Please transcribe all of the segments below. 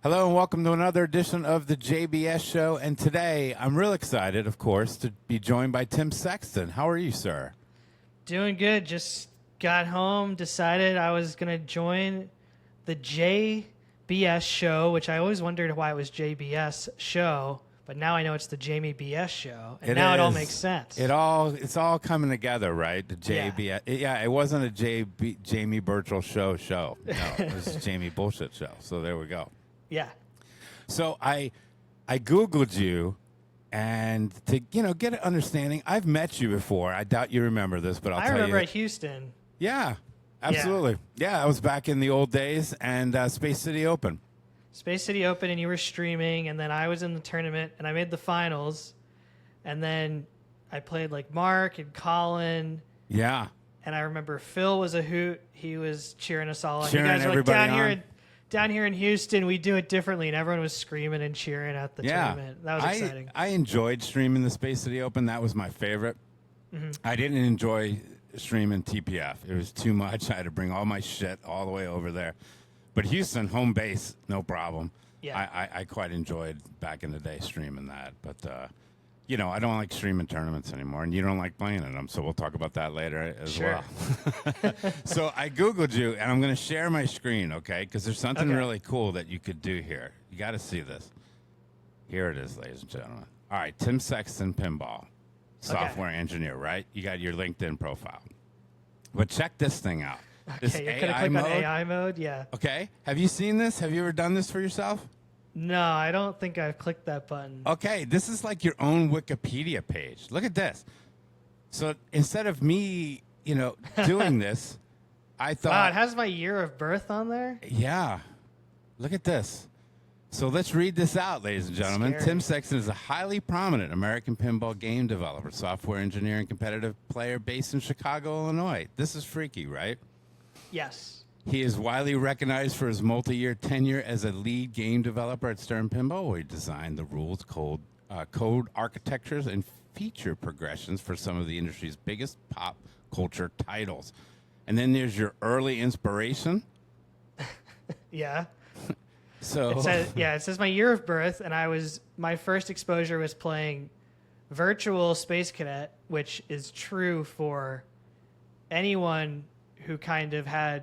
Hello and welcome to another edition of the JBS Show. And today I'm real excited, of course, to be joined by Tim Sexton. How are you, sir? Doing good. Just got home, decided I was going to join the JBS Show, which I always wondered why it was JBS Show, but now I know it's the Jamie BS Show, and it all makes sense. It's all coming together, right? The JBS. Yeah, it wasn't a Jamie Burchell show. No, it was a Jamie Bullshit Show. So there we go. Yeah. So I Googled you, and to get an understanding, I've met you before. I doubt you remember this, but I'll tell you. I remember at Houston. Yeah, absolutely. Yeah, I was back in the old days, and Space City Open. Space City Open, and you were streaming, and then I was in the tournament, and I made the finals, and then I played like Mark and Colin. Yeah. And I remember Phil was a hoot. He was cheering us all on. Cheering you guys were everybody like, down here in Houston, we do it differently, and everyone was screaming and cheering at the tournament. That was exciting. I enjoyed streaming the Space City Open. That was my favorite. Mm-hmm. I didn't enjoy streaming TPF. It was too much. I had to bring all my shit all the way over there. But Houston, home base, no problem. Yeah. I quite enjoyed back in the day streaming that. But, I don't like streaming tournaments anymore, and you don't like playing in them, so we'll talk about that later as well. So I Googled you, and I'm going to share my screen, okay? Because there's something really cool that you could do here. You got to see this. Here it is, ladies and gentlemen. All right, Tim Sexton Pinball, software engineer, right? You got your LinkedIn profile. But check this thing out. This you're going to click on AI mode? Yeah. Okay. Have you seen this? Have you ever done this for yourself? No, I don't think I've clicked that button. Okay, this is like your own Wikipedia page. Look at this. So instead of me, doing this, I thought... Wow, it has my year of birth on there? Yeah. Look at this. So let's read this out, ladies and gentlemen. Scary. Tim Sexton is a highly prominent American pinball game developer, software engineer, and competitive player based in Chicago, Illinois. This is freaky, right? Yes. He is widely recognized for his multi-year tenure as a lead game developer at Stern Pinball, where he designed the rules, code architectures, and feature progressions for some of the industry's biggest pop culture titles. And then there's your early inspiration. Yeah. So it says my year of birth, and my first exposure was playing Virtual Space Cadet, which is true for anyone who kind of had,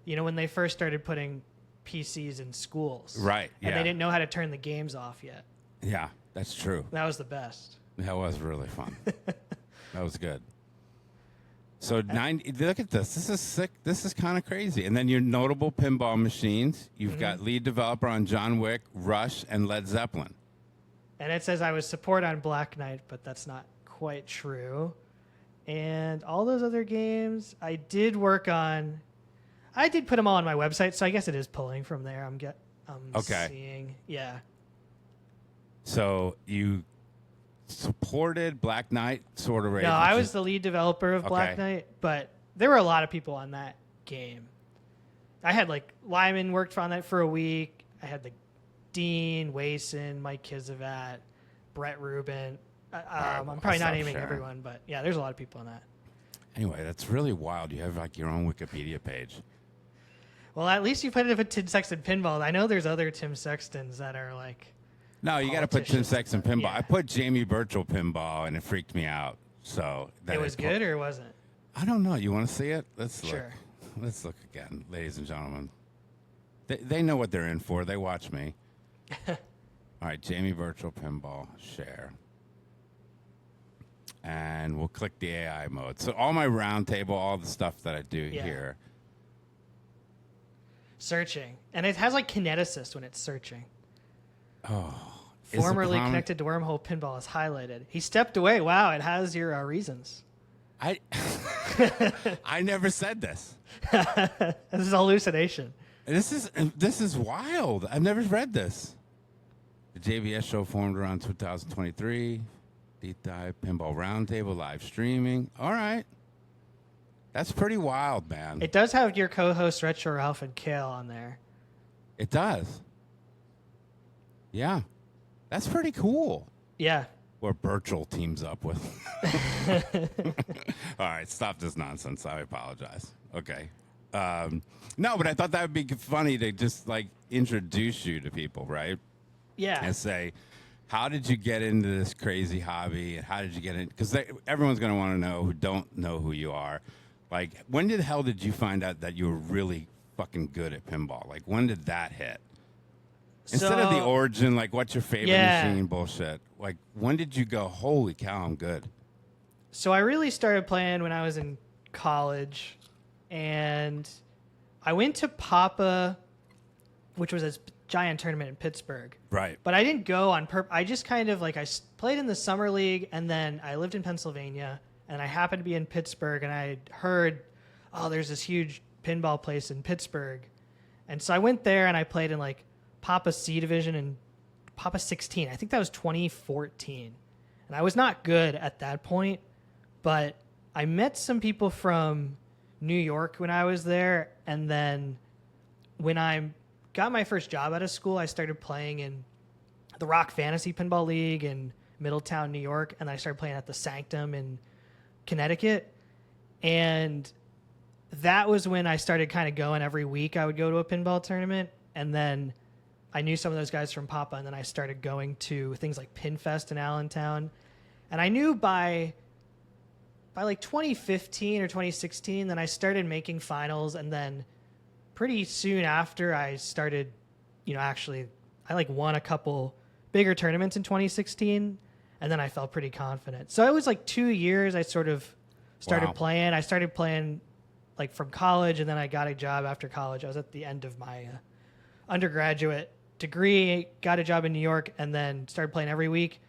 when they first started putting PCs in schools. Right, And they didn't know how to turn the games off yet. Yeah, that's true. That was the best. That was really fun. That was good. So look at this. This is sick. This is kind of crazy. And then your notable pinball machines. You've got lead developer on John Wick, Rush, and Led Zeppelin. And it says I was support on Black Knight, but that's not quite true. And all those other games, I did work on. I did put them all on my website, so I guess it is pulling from there. I'm seeing. Yeah. So you supported Black Knight sort of. No, I was the lead developer of Black Knight, but there were a lot of people on that game. I had Lyman worked on that for a week. I had Dean, Wason, Mike Kizavat, Brett Rubin. I'm probably not naming everyone, but yeah, there's a lot of people on that. Anyway, that's really wild. You have your own Wikipedia page. Well, at least you put it with Tim Sexton Pinball. I know there's other Tim Sextons that are No, you got to put Tim Sexton Pinball. Yeah. I put Jamie Burchell Pinball, and it freaked me out. So it was good or wasn't? I don't know. You want to see it? Let's look. Sure. Let's look again, ladies and gentlemen. They know what they're in for. They watch me. All right, Jamie Burchell Pinball, share. And we'll click the AI mode. So all my round table, all the stuff that I do here. Searching. And it has Kineticist when it's searching. Oh. Formerly connected to Wormhole Pinball is highlighted. He stepped away. Wow, it has your reasons. I never said this. This is hallucination. This is wild. I've never read this. The JBS Show formed around 2023. Deep dive, pinball roundtable, live streaming. All right. That's pretty wild, man. It does have your co-hosts Retro Ralph and Kale on there. It does. Yeah. That's pretty cool. Yeah. Or Burchell teams up with. All right, stop this nonsense. I apologize. Okay. No, but I thought that would be funny to just like introduce you to people, right? Yeah. And say, how did you get into this crazy hobby, and how did you get in? Because everyone's going to want to know who don't know who you are. Like, when the hell did you find out that you were really fucking good at pinball? Like, when did that hit? Instead of the origin, like, what's your favorite machine bullshit? Like, when did you go, holy cow, I'm good? So I really started playing when I was in college, and I went to Papa, which was a giant tournament in Pittsburgh. Right. But I didn't go on purpose. I just kind of, like, I played in the summer league, and then I lived in Pennsylvania, and I happened to be in Pittsburgh, and I heard, oh, there's this huge pinball place in Pittsburgh. And so I went there, and I played in, like, Papa C Division and Papa 16. I think that was 2014. And I was not good at that point, but I met some people from New York when I was there. And then when I got my first job out of school, I started playing in the Rock Fantasy Pinball League in Middletown, New York. And I started playing at the Sanctum in Connecticut. And that was when I started kind of going every week. I would go to a pinball tournament. And then I knew some of those guys from Papa, and then I started going to things like Pinfest in Allentown. And I knew by like 2015 or 2016, then I started making finals, and then pretty soon after I started, actually, I like won a couple bigger tournaments in 2016, and then I felt pretty confident. So it was like 2 years I sort of started playing. I started playing like from college, and then I got a job after college. I was at the end of my undergraduate degree, got a job in New York, and then started playing every week.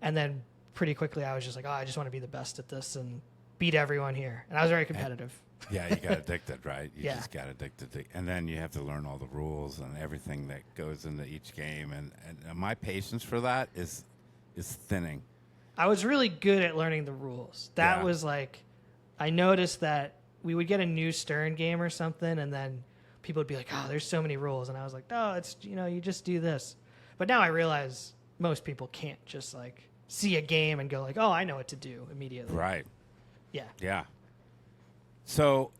And then pretty quickly I was just like, I just want to be the best at this and beat everyone here. And I was very competitive. Yeah, you got addicted, right? You Yeah. just got addicted. And then you have to learn all the rules and everything that goes into each game. And my patience for that is thinning. I was really good at learning the rules. That was like, I noticed that we would get a new Stern game or something, and then people would be like, oh, there's so many rules. And I was like, no, it's, you just do this. But now I realize most people can't just like see a game and go like, oh, I know what to do immediately. Right. Yeah. Yeah. So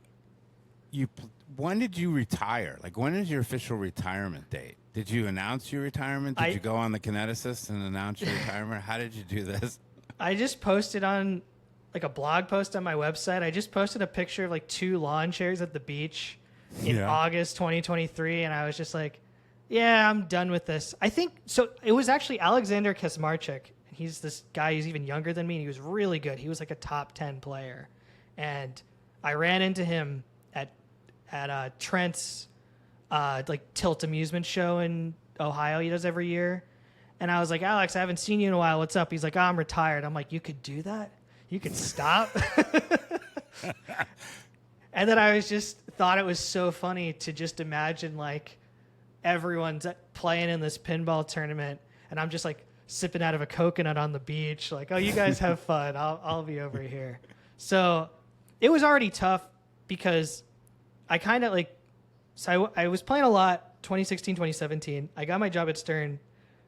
when did you retire? Like, when is your official retirement date? Did you announce your retirement? Did you go on the Kineticist and announce your retirement? How did you do this? I just posted on like a blog post on my website. I just posted a picture of like 2 lawn chairs at the beach in August 2023, and I was just like, yeah, I'm done with this. I think so. It was actually Alexander Kesmarchik. He's this guy who's even younger than me, and he was really good. He was like a top 10 player, and I ran into him at Trent's like Tilt Amusement Show in Ohio he does every year. And I was like, Alex, I haven't seen you in a while. What's up? He's like, oh, I'm retired. I'm like, you could do that? You could stop? And then I was just thought it was so funny to just imagine like everyone's playing in this pinball tournament, and I'm just like sipping out of a coconut on the beach, like, oh, you guys have fun. I'll be over here. So it was already tough because I kind of like, so I was playing a lot 2016, 2017. I got my job at Stern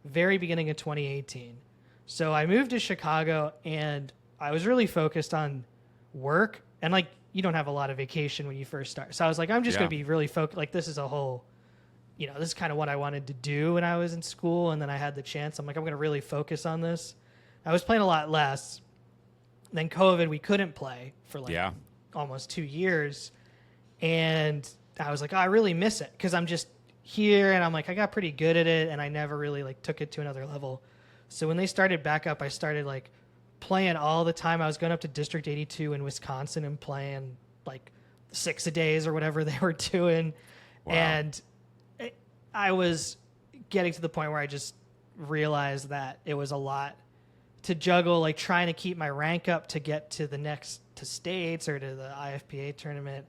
very beginning of 2018. So I moved to Chicago, and I was really focused on work, and like, you don't have a lot of vacation when you first start. So I was like, I'm just going to be really focused. Like, this is a whole, this is kind of what I wanted to do when I was in school. And then I had the chance. I'm like, I'm going to really focus on this. I was playing a lot less. Then COVID, we couldn't play for like almost 2 years. And I was like, oh, I really miss it because I'm just here. And I'm like, I got pretty good at it. And I never really like took it to another level. So when they started back up, I started like playing all the time. I was going up to District 82 in Wisconsin and playing like 6 a days or whatever they were doing. Wow. And I was getting to the point where I just realized that it was a lot to juggle, like trying to keep my rank up to get to the next, to states or to the IFPA tournament.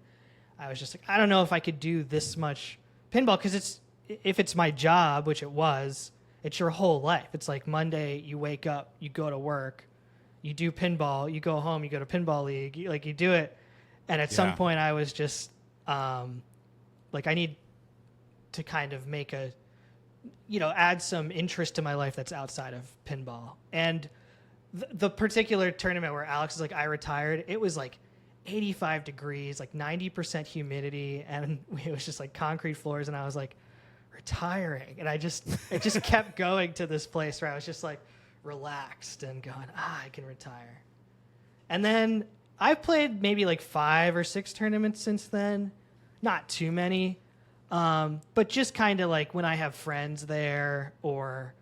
I was just like, I don't know if I could do this much pinball, because if it's my job, which it was, it's your whole life. It's like Monday, you wake up, you go to work, you do pinball, you go home, you go to pinball league, you do it. And at some point I was just like, I need to kind of make add some interest to my life that's outside of pinball. And the particular tournament where Alex is like, I retired, it was like 85 degrees, like 90% humidity, and it was just like concrete floors, and I was like, retiring. And it just kept going to this place where I was just like relaxed and going, I can retire. And then I've played maybe like 5 or 6 tournaments since then. Not too many. But just kind of like when I have friends there or,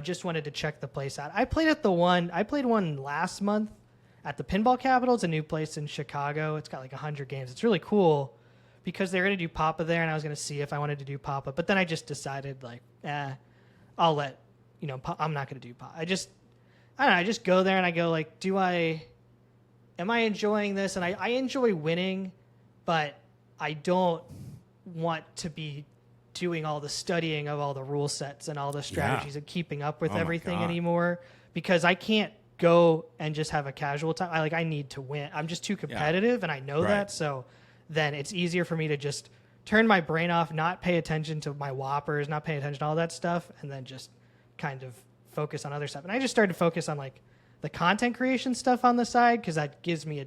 just wanted to check the place out. I played one last month at the Pinball Capital. It's a new place in Chicago. It's got like 100 games. It's really cool because they're going to do Papa there, and I was going to see if I wanted to do Papa. But then I just decided like, I'll let, I'm not going to do Papa. I don't know. I just go there and I go like, am I enjoying this? And I enjoy winning, but I don't want to be doing all the studying of all the rule sets and all the strategies and keeping up with everything anymore, because I can't go and just have a casual time. I need to win. I'm just too competitive, and I know that. So then it's easier for me to just turn my brain off, not pay attention to my whoppers, not pay attention to all that stuff, and then just kind of focus on other stuff. And I just started to focus on like the content creation stuff on the side, because that gives me a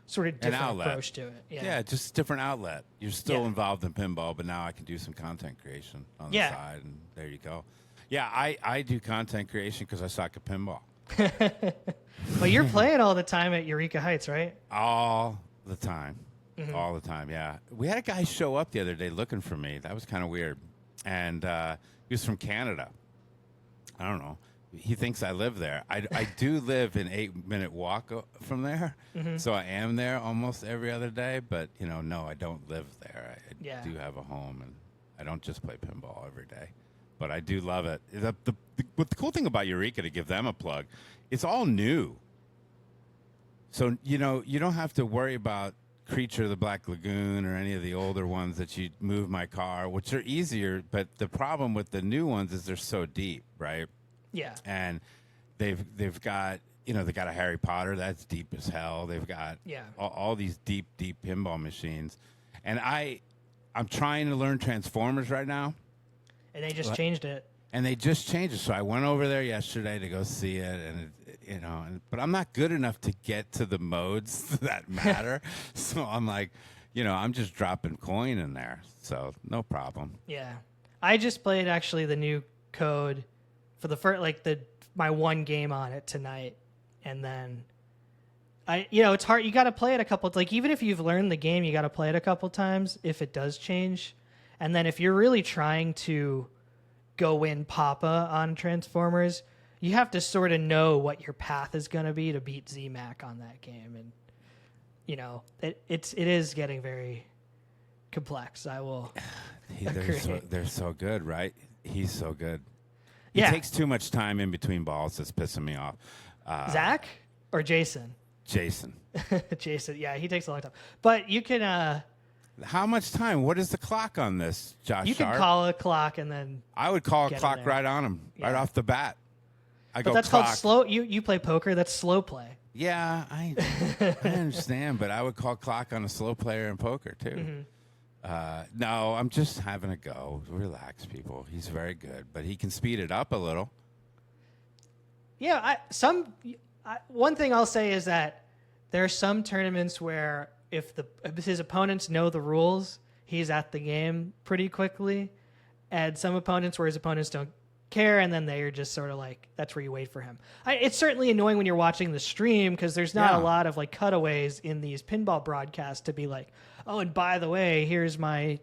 sort of different approach to it. Yeah, just a different outlet. You're still involved in pinball, but now I can do some content creation on the side, and there you go. Yeah, I do content creation because I suck at pinball. Well, you're playing all the time at Eureka Heights, right? All the time. Mm-hmm. All the time, yeah. We had a guy show up the other day looking for me. That was kind of weird. And he was from Canada. I don't know. He thinks I live there. I do live an 8-minute walk from there. Mm-hmm. So I am there almost every other day. But, no, I don't live there. I do have a home, and I don't just play pinball every day. But I do love it. The cool thing about Eureka, to give them a plug, it's all new. So, you don't have to worry about Creature of the Black Lagoon or any of the older ones that you move my car, which are easier. But the problem with the new ones is they're so deep, right? Yeah. And they've got, they got a Harry Potter that's deep as hell. They've got all these deep pinball machines. And I'm trying to learn Transformers right now. And they just changed it. And they just changed it. So I went over there yesterday to go see it, and but I'm not good enough to get to the modes that matter. So I'm like, I'm just dropping coin in there. So no problem. Yeah. I just played actually the new code for the first, my one game on it tonight. And then it's hard. You got to play it a couple, even if you've learned the game, you got to play it a couple times if it does change. And then if you're really trying to go win Papa on Transformers, you have to sort of know what your path is going to be to beat Z-Mac on that game. And, it is getting very complex. I will agree. They're so good, right? He's so good. Yeah. He takes too much time in between balls. That's pissing me off. Zach or Jason? Jason. Jason, yeah, he takes a long time. But you can... How much time? What is the clock on this, Josh? You can call a clock and then... I would call a clock right on him, right off the bat. But that's called slow... You play poker, that's slow play. Yeah, I understand, but I would call clock on a slow player in poker, too. Mm-hmm. No, I'm just having a go. Relax, people. He's very good, but he can speed it up a little. Yeah, one thing I'll say is that there are some tournaments where... If his opponents know the rules, he's at the game pretty quickly. And some opponents where his opponents don't care, and then they're just sort of like, that's where you wait for him. It's certainly annoying when you're watching the stream, because there's not a lot of cutaways in these pinball broadcasts to be like, oh, and by the way, here's my,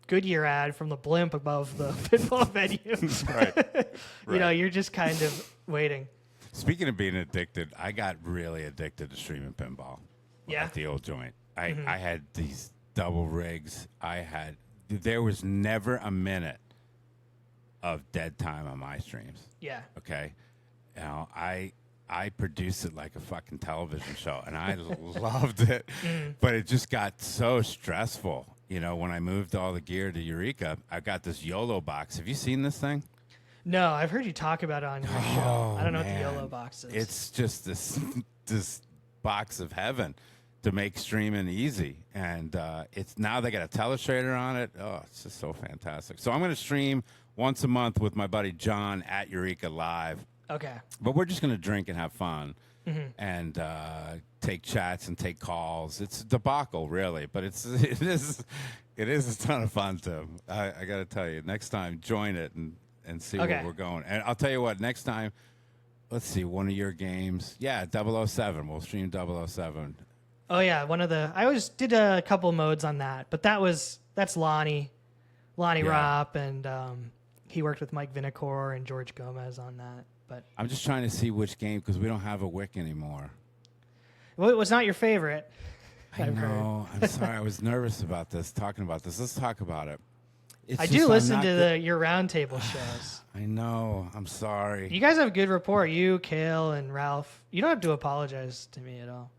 Goodyear ad from the blimp above the pinball venue. Right. You're just kind of waiting. Speaking of being addicted, I got really addicted to streaming pinball. Yeah. At the old joint. I had these double rigs. There was never a minute of dead time on my streams. Yeah. Okay. I produced it like a fucking television show, and I loved it. But it just got so stressful. When I moved all the gear to Eureka, I got this YOLO box. Have you seen this thing? No, I've heard you talk about it on your show. I don't know what the YOLO box is. It's just this box of heaven to make streaming easy, and it's now they got a telestrator on it. Oh, it's just so fantastic. So I'm going to stream once a month with my buddy John at Eureka Live. Okay. But we're just going to drink and have fun. and take chats and take calls. It's a debacle, really, but it is a ton of fun too. I got to tell you, next time join it and see where we're going. And I'll tell you what, next time, let's see, one of your games. Yeah, 007. We'll stream 007. Oh yeah, I always did a couple modes on that, but that's Lonnie Ropp, and he worked with Mike Vinicor and George Gomez on that. But I'm just trying to see which game because we don't have a WIC anymore. Well, it was not your favorite. I know. I'm sorry. I was nervous about talking about this. Let's talk about it. I do listen to your roundtable shows. I know. I'm sorry. You guys have a good rapport. You, Kale, and Ralph. You don't have to apologize to me at all.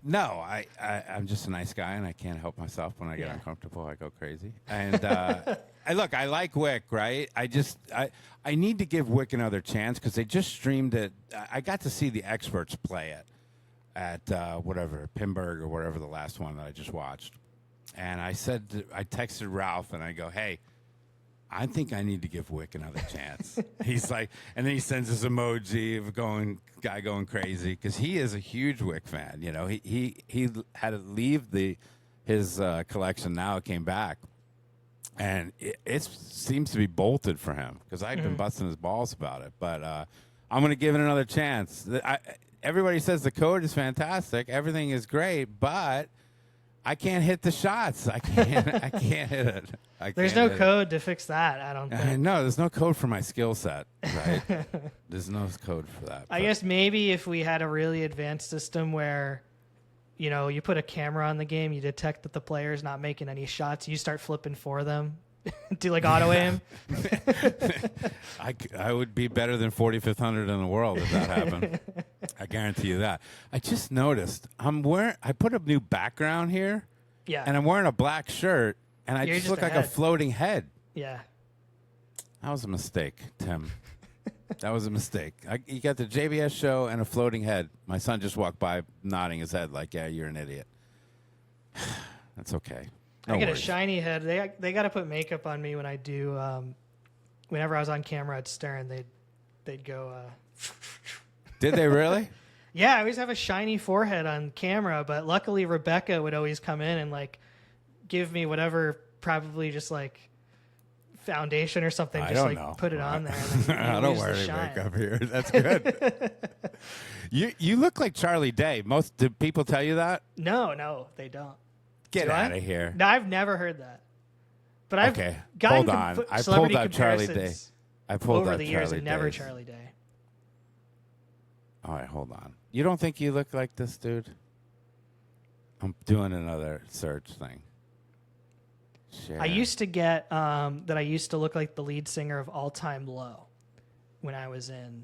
No, I'm just a nice guy, and I can't help myself. When I get uncomfortable, I go crazy. And I like WIC, right? I need to give WIC another chance because they just streamed it. I got to see the experts play it at Pinburg or whatever the last one that I just watched. And I texted Ralph and I go, hey, I think I need to give WIC another chance. He's like, and then he sends this emoji of guy going crazy because he is a huge WIC fan. You know, he had to leave his collection. Now it came back, and it seems to be bolted for him because I've been busting his balls about it. But I'm going to give it another chance. Everybody says the code is fantastic, everything is great, but I can't hit the shots. I can't hit it. There's no code to fix that, I don't think. I know. There's no code for my skill set, right? There's no code for that. I guess maybe if we had a really advanced system where, you know, you put a camera on the game, you detect that the player's not making any shots, you start flipping for them. Do like auto aim? I would be better than 4500 in the world if that happened. I guarantee you that. I just noticed I put a new background here. Yeah. And I'm wearing a black shirt and I just look like a floating head. Yeah. That was a mistake, Tim. That was a mistake. You got the JBS show and a floating head. My son just walked by nodding his head like, yeah, you're an idiot. That's okay. No I get worries. a shiny head. They got to put makeup on me when I do. Whenever I was on camera at Stern, they'd go. Did they really? Yeah, I always have a shiny forehead on camera, but luckily Rebecca would always come in and like give me whatever, probably just like foundation or something. I just don't like know. put it on there. And then I don't wear any makeup here. That's good. You look like Charlie Day. Do people tell you that? No, they don't. Get out of here. No, I've never heard that. But I've hold on. I pulled up Charlie Day. I pulled over up the years Charlie and never Days. Charlie Day. All right, hold on. You don't think you look like this dude? I'm doing another search thing. Share. I used to get that I used to look like the lead singer of All Time Low when I was in.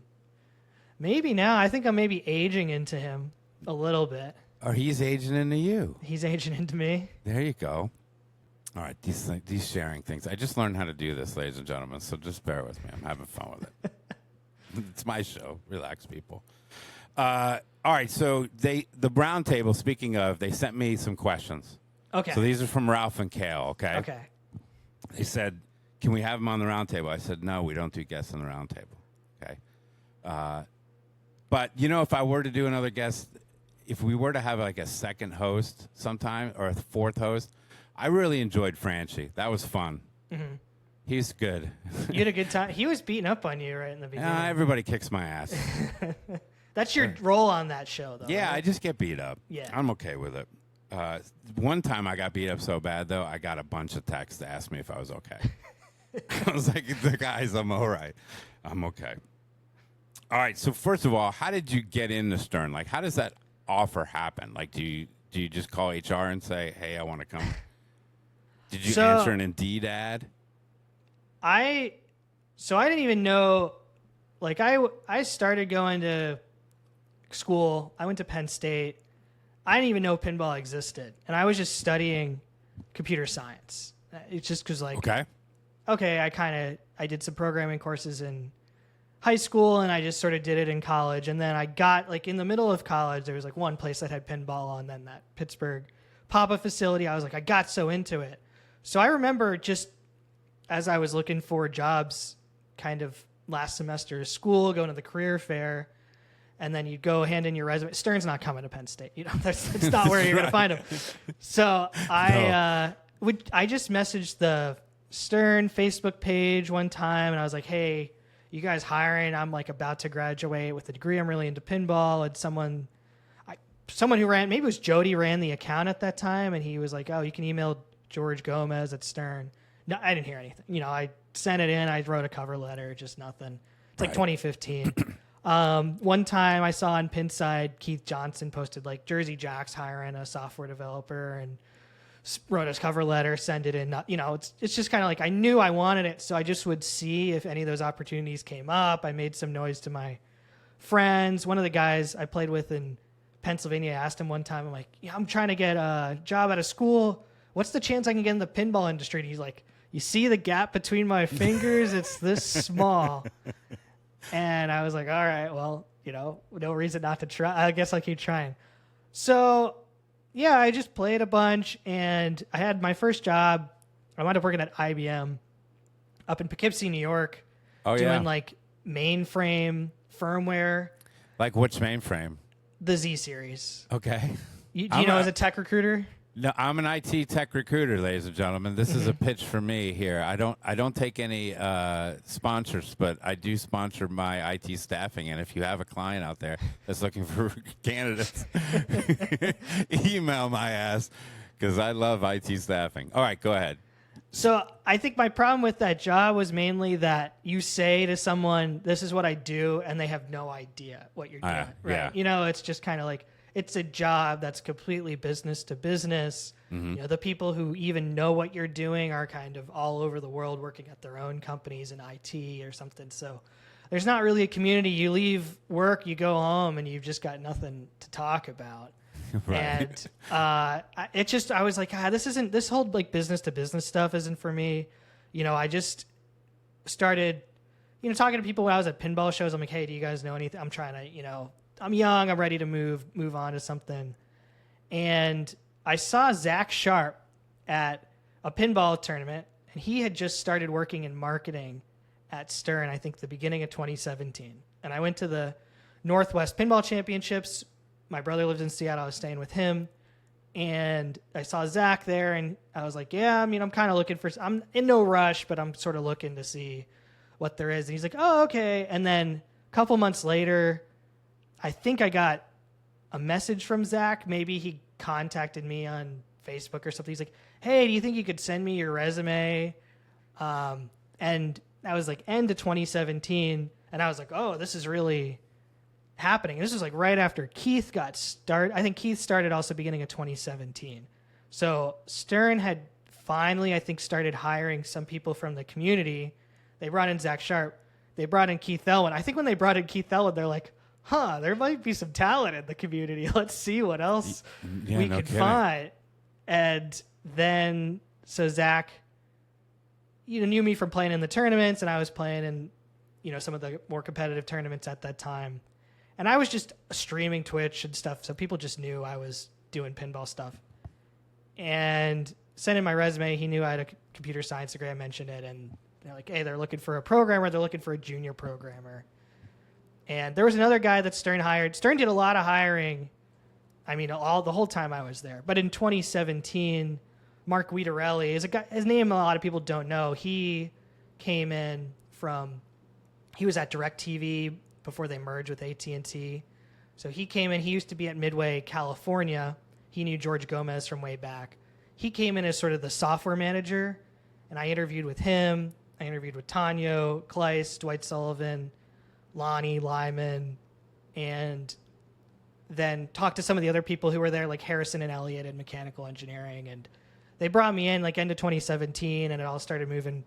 Maybe now. I think I'm maybe aging into him a little bit. Or he's aging into you. He's aging into me. There you go. All right, these sharing things. I just learned how to do this, ladies and gentlemen, so just bear with me. I'm having fun with it. It's my show. Relax, people. All right, so the brown table, speaking of, they sent me some questions. Okay. So these are from Ralph and Kale, okay? Okay. They said, can we have them on the round table? I said, no, we don't do guests on the round table, okay? But, you know, if I were to do another guest, if we were to have like a second host sometime or a fourth host, I really enjoyed Franchi. That was fun. Mm-hmm. He's good. You had a good time. He was beating up on you right in the beginning. Everybody kicks my ass. That's your role on that show, though. Yeah, right? I just get beat up. Yeah. I'm okay with it. One time I got beat up so bad, though, I got a bunch of texts to ask me if I was okay. I was like, the guys, I'm all right. I'm okay. All right, so first of all, how did you get into Stern? Like, how does that offer happen? Like, do you just call HR and say, hey, I want to come? Did you answer an Indeed ad? I didn't even know, like I started going to school. I went to Penn State. I didn't even know pinball existed. And I was just studying computer science. It's just because like, okay, I did some programming courses in high school and I just sort of did it in college. And then I got like in the middle of college, there was like one place that had pinball on, then that Pittsburgh pop-up facility. I was like, I got so into it. So I remember just as I was looking for jobs kind of last semester of school, going to the career fair, and then you'd go hand in your resume. Stern's not coming to Penn State. That's not where you're going to find him. So I just messaged the Stern Facebook page one time, and I was like, hey, you guys hiring? I'm like about to graduate with a degree. I'm really into pinball. And someone who ran, maybe it was Jody, ran the account at that time, and he was like, oh, you can email George Gomez at Stern. No, I didn't hear anything. I sent it in. I wrote a cover letter, just nothing. It's like 2015. One time I saw on Pinside, Keith Johnson posted like Jersey Jack's hiring a software developer, and wrote his cover letter, send it in. It's just kind of like I knew I wanted it, so I just would see if any of those opportunities came up. I made some noise to my friends. One of the guys I played with in Pennsylvania, I asked him one time, I'm like, yeah, I'm trying to get a job out of school. What's the chance I can get in the pinball industry? And he's like, you see the gap between my fingers? It's this small. And I was like, all right, well, no reason not to try. I guess I'll keep trying. So, yeah, I just played a bunch, and I had my first job. I wound up working at IBM up in Poughkeepsie, New York, doing like mainframe firmware. Like which mainframe? The Z series. Okay. Do you know as a tech recruiter? No, I'm an IT tech recruiter, ladies and gentlemen. This is a pitch for me here. I don't take any sponsors, but I do sponsor my IT staffing. And if you have a client out there that's looking for candidates, email my ass because I love IT staffing. All right, go ahead. So I think my problem with that job was mainly that you say to someone, this is what I do, and they have no idea what you're doing. Right? Yeah. It's just kind of like, it's a job that's completely business to business. Mm-hmm. The people who even know what you're doing are kind of all over the world working at their own companies in IT or something. So there's not really a community. You leave work, you go home, and you've just got nothing to talk about. Right. And I was like, this whole like business to business stuff isn't for me. I just started, talking to people when I was at pinball shows. I'm like, hey, do you guys know anything? I'm trying to, I'm young. I'm ready to move on to something. And I saw Zach Sharp at a pinball tournament, and he had just started working in marketing at Stern, I think the beginning of 2017. And I went to the Northwest Pinball Championships. My brother lived in Seattle. I was staying with him. And I saw Zach there, and I was like, yeah, I'm kind of looking I'm in no rush, but I'm sort of looking to see what there is. And he's like, oh, okay. And then a couple months later, I think I got a message from Zach. Maybe he contacted me on Facebook or something. He's like, hey, do you think you could send me your resume? And that was like end of 2017. And I was like, oh, this is really happening. This was like right after Keith got started. I think Keith started also beginning of 2017. So Stern had finally, I think, started hiring some people from the community. They brought in Zach Sharp. They brought in Keith Elwin. I think when they brought in Keith Elwin, they're like, there might be some talent in the community. Let's see what else we could find. And then, so Zach, knew me from playing in the tournaments, and I was playing in, some of the more competitive tournaments at that time. And I was just streaming Twitch and stuff, so people just knew I was doing pinball stuff. And sent in my resume. He knew I had a computer science degree. I mentioned it, and they're like, hey, they're looking for a programmer. They're looking for a junior programmer. And there was another guy that Stern hired. Stern did a lot of hiring, the whole time I was there. But in 2017, Mark Guidarelli is a guy, his name a lot of people don't know. He came in he was at DirecTV before they merged with AT&T. So he came in, he used to be at Midway, California. He knew George Gomez from way back. He came in as sort of the software manager, and I interviewed with him. I interviewed with Tanyo, Kleiss, Dwight Sullivan, Lonnie, Lyman, and then talked to some of the other people who were there, like Harrison and Elliott in mechanical engineering. And they brought me in like end of 2017, and it all started moving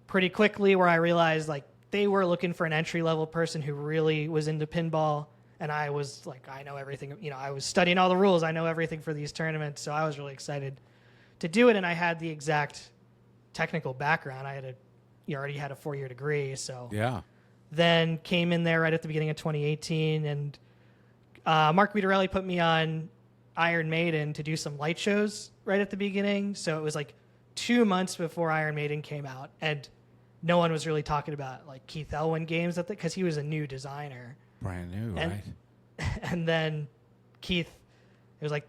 pretty quickly, where I realized like they were looking for an entry-level person who really was into pinball. And I was like, I know everything. I was studying all the rules. I know everything for these tournaments. So I was really excited to do it. And I had the exact technical background. I already had a 4-year degree. So yeah. Then came in there right at the beginning of 2018. And Mark Guidarelli put me on Iron Maiden to do some light shows right at the beginning. So it was like 2 months before Iron Maiden came out. And no one was really talking about like Keith Elwin games because he was a new designer. Brand new, and right? And then Keith, it was like,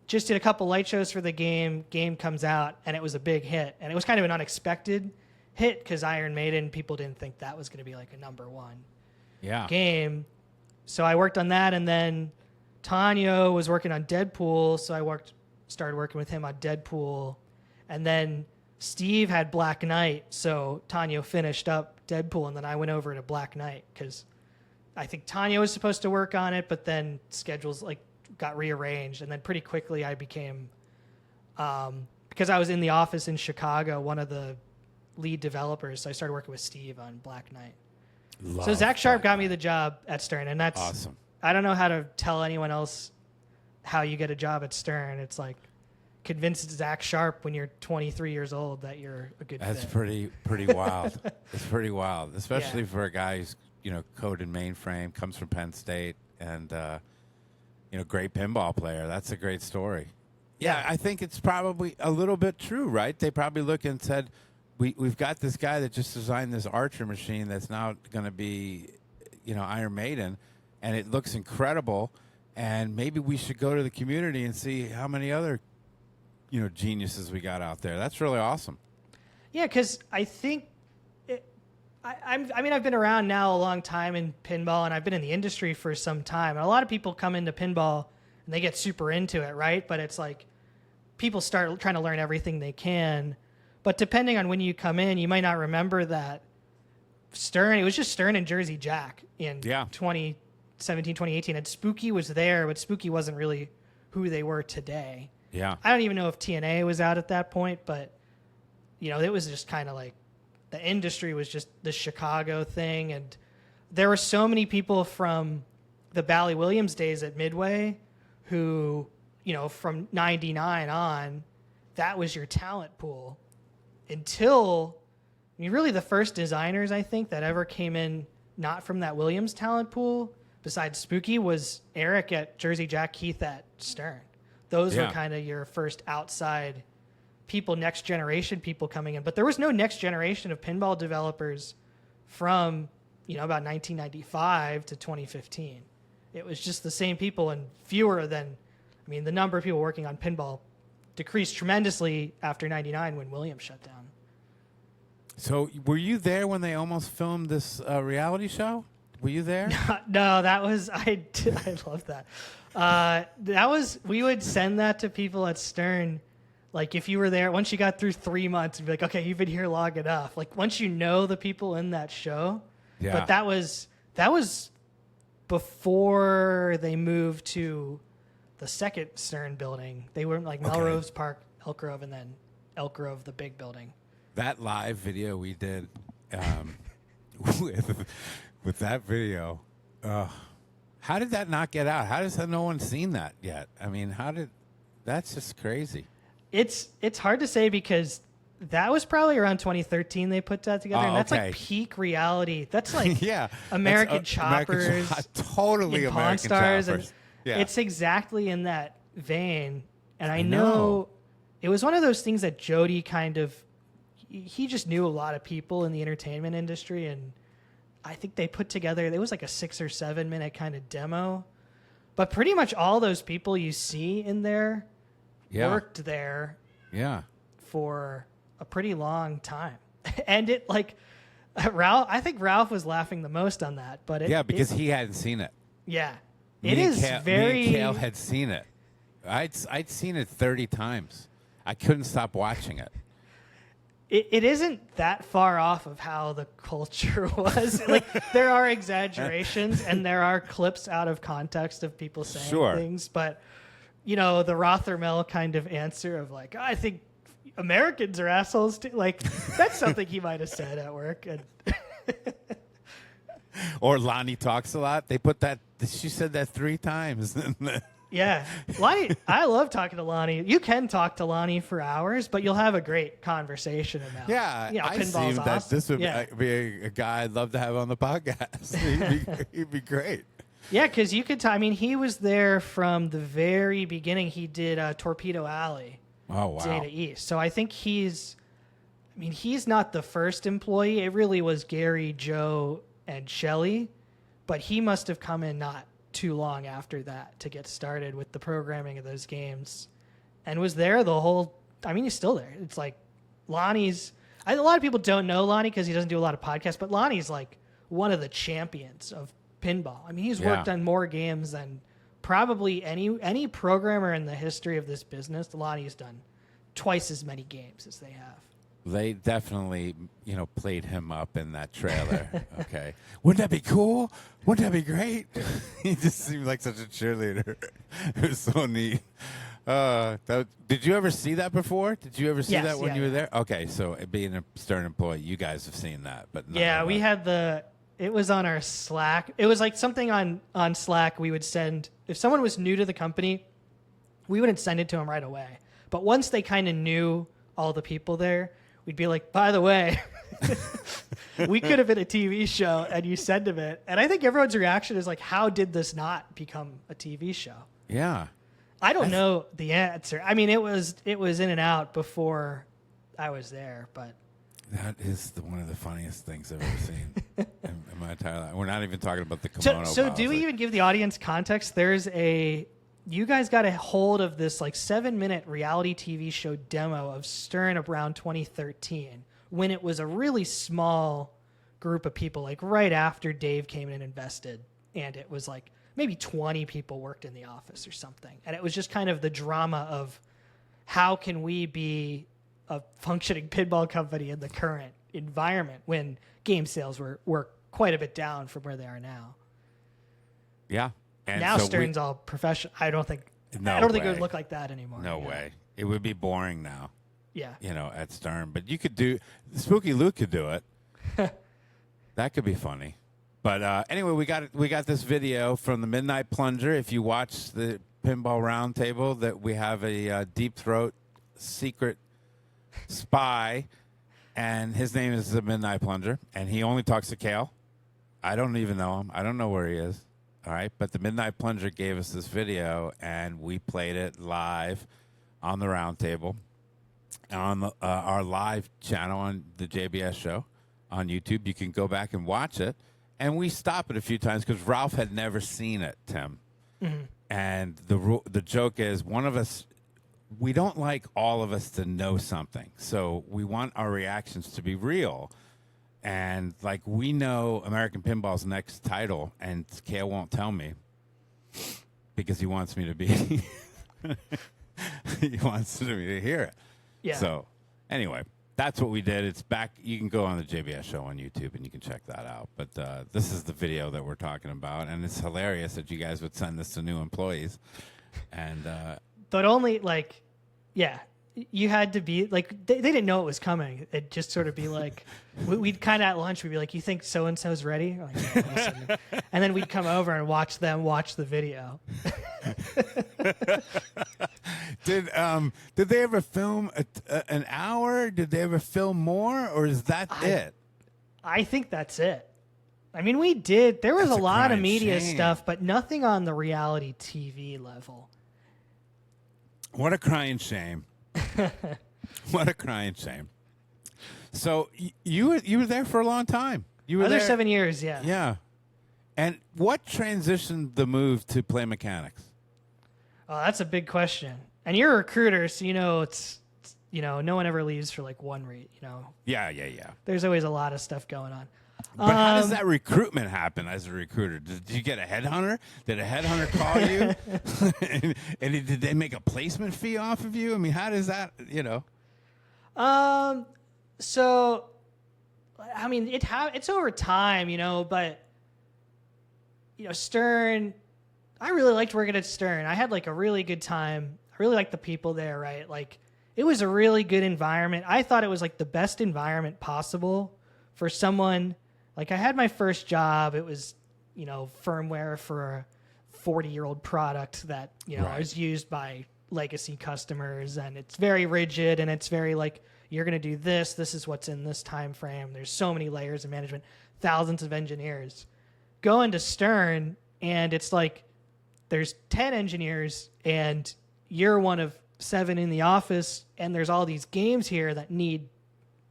just did a couple light shows for the game. Game comes out, and it was a big hit. And it was kind of an unexpected hit because Iron Maiden, people didn't think that was going to be like a #1 game. So I worked on that, and then Tanyo was working on Deadpool, so I started working with him on Deadpool. And then Steve had Black Knight, so Tanyo finished up Deadpool, and then I went over to Black Knight because I think Tanyo was supposed to work on it, but then schedules got rearranged, and then pretty quickly I became, because I was in the office in Chicago, one of the lead developers, so I started working with Steve on Black Knight. So Zach Sharp got me the job at Stern, and that's awesome. I don't know how to tell anyone else how you get a job at Stern. It's like convince Zach Sharp when you're 23 years old that you're a good fit. That's pretty wild. It's pretty wild, especially for a guy who's coded mainframe, comes from Penn State, and great pinball player. That's a great story. Yeah, I think it's probably a little bit true, right? They probably looked and said, we've got this guy that just designed this Archer machine that's now going to be, Iron Maiden, and it looks incredible, and maybe we should go to the community and see how many other, geniuses we got out there. That's really awesome. Yeah, because I think, I've been around now a long time in pinball, and I've been in the industry for some time. And a lot of people come into pinball, and they get super into it, right? But it's like people start trying to learn everything they can. But depending on when you come in, you might not remember that Stern, it was just Stern and Jersey Jack in 2017, 2018. And Spooky was there, but Spooky wasn't really who they were today. Yeah. I don't even know if TNA was out at that point, but, it was just kind of like the industry was just the Chicago thing. And there were so many people from the Bally Williams days at Midway who, from 99 on, that was your talent pool. Until, really the first designers, I think, that ever came in not from that Williams talent pool, besides Spooky, was Eric at Jersey Jack, Keith at Stern. Those were kind of your first outside people, next generation people coming in. But there was no next generation of pinball developers from, about 1995 to 2015. It was just the same people and fewer than, the number of people working on pinball decreased tremendously after 99 when Williams shut down. So were you there when they almost filmed this reality show? Were you there? No, that was, I love that. That was, we would send that to people at Stern. Like if you were there, once you got through 3 months, you'd be like, okay, you've been here long enough. Like once you know the people in that show. Yeah. But that was before they moved to the second Stern building. They were like Melrose Park, Elk Grove, and then Elk Grove, the big building. That live video we did with that video, how did that not get out? How has no one seen that yet? That's just crazy. It's hard to say because that was probably around 2013 they put that together. And that's like peak reality. That's like American Choppers. Totally American Pawn Stars. Choppers. And it's exactly in that vein. And I know it was one of those things that Jody he just knew a lot of people in the entertainment industry. And I think they put together, it was like a 6 or 7 minute kind of demo. But pretty much all those people you see in there worked there for a pretty long time. And it Ralph, I think Ralph was laughing the most on that. But because he hadn't seen it. Yeah. Me and Cale had seen it. I'd seen it 30 times. I couldn't stop watching it. It isn't that far off of how the culture was. There are exaggerations and there are clips out of context of people saying things, but the Rothermel kind of answer of I think Americans are assholes too. That's something he might have said at work. And or Lonnie talks a lot. They put that. She said that 3 times. Yeah. Lonnie, I love talking to Lonnie. You can talk to Lonnie for hours, but you'll have a great conversation about I pinball's see that awesome. This would be a guy I'd love to have on the podcast. He'd be great. Yeah, because you could he was there from the very beginning. He did Torpedo Alley. Oh, wow. Data East. So I think he's not the first employee. It really was Gary, Joe, and Shelley, but he must have come in not too long after that to get started with the programming of those games, and was there the whole. I mean, he's still there. It's like Lonnie's. A lot of people don't know Lonnie because he doesn't do a lot of podcasts, but Lonnie's like one of the champions of pinball. I mean, he's worked on more games than probably any programmer in the history of this business. Lonnie's done twice as many games as they have. They definitely, played him up in that trailer. Okay. Wouldn't that be cool? Wouldn't that be great? He just seemed like such a cheerleader. It was so neat. Did you ever see that before? Did you ever see that when you were there? Okay, so being a Stern employee, you guys have seen that. But we had it was on our Slack. It was like something on Slack we would send. If someone was new to the company, we wouldn't send it to them right away. But once they kind of knew all the people there, we'd be like, by the way, we could have been a TV show, and you send them it. And I think everyone's reaction is like, how did this not become a TV show? Yeah. I don't know the answer. I mean, it was in and out before I was there, but that is one of the funniest things I've ever seen in my entire life. We're not even talking about the kimono. So do we even give the audience context? You guys got a hold of this like 7-minute reality TV show demo of Stern around 2013 when it was a really small group of people, like right after Dave came in and invested, and it was like maybe 20 people worked in the office or something. And it was just kind of the drama of how can we be a functioning pinball company in the current environment when game sales were quite a bit down from where they are now. Yeah. And now Stern's all professional. I don't think it would look like that anymore. No way. It would be boring now. Yeah. At Stern. But you could Spooky Luke could do it. That could be funny. But anyway, we got this video from the Midnight Plunger. If you watch the Pinball Roundtable, that we have a Deep Throat secret spy, and his name is the Midnight Plunger, and he only talks to Kale. I don't even know him. I don't know where he is. All right, but the Midnight Plunger gave us this video, and we played it live on the Roundtable on our live channel on the JBS Show on YouTube. You can go back and watch it, and we stop it a few times because Ralph had never seen it, Tim. Mm-hmm. And the joke is we don't like all of us to know something, so we want our reactions to be real. And, like, we know American Pinball's next title, and Kale won't tell me because he wants me to be he wants me to hear it. Yeah. So, anyway, that's what we did. It's back. You can go on the JBS Show on YouTube, and you can check that out. But this is the video that we're talking about, and it's hilarious that you guys would send this to new employees. And but only, like, yeah. You had to be like they didn't know it was coming. It'd just sort of be like we'd kind of at lunch we'd be like, "You think so and so's ready?" Like, yeah, and then we'd come over and watch the video. Did they ever film an hour? Did they ever film more, or is that it? I think that's it. I mean, we did. There was a lot of media stuff, but nothing on the reality TV level. What a crying shame. What a crying shame. So you were there for a long time. You were there 7 years, yeah. Yeah. And what transitioned the move to play mechanics? Oh, that's a big question. And you're a recruiter, so it's no one ever leaves for like one read. Yeah. There's always a lot of stuff going on. But how does that recruitment happen as a recruiter? Did you get a headhunter? Did a headhunter call you? and did they make a placement fee off of you? I mean, how does that, So, I mean, it's over time, but, Stern, I really liked working at Stern. I had like a really good time. I really liked the people there, right? Like, it was a really good environment. I thought it was like the best environment possible for someone. Like, I had my first job. It was, firmware for a 40-year-old product that, right. is used by legacy customers. And it's very rigid, and it's very like, you're going to do this. This is what's in this time frame. There's so many layers of management, thousands of engineers. Go into Stern, and it's like there's 10 engineers, and you're one of 7 in the office, and there's all these games here that need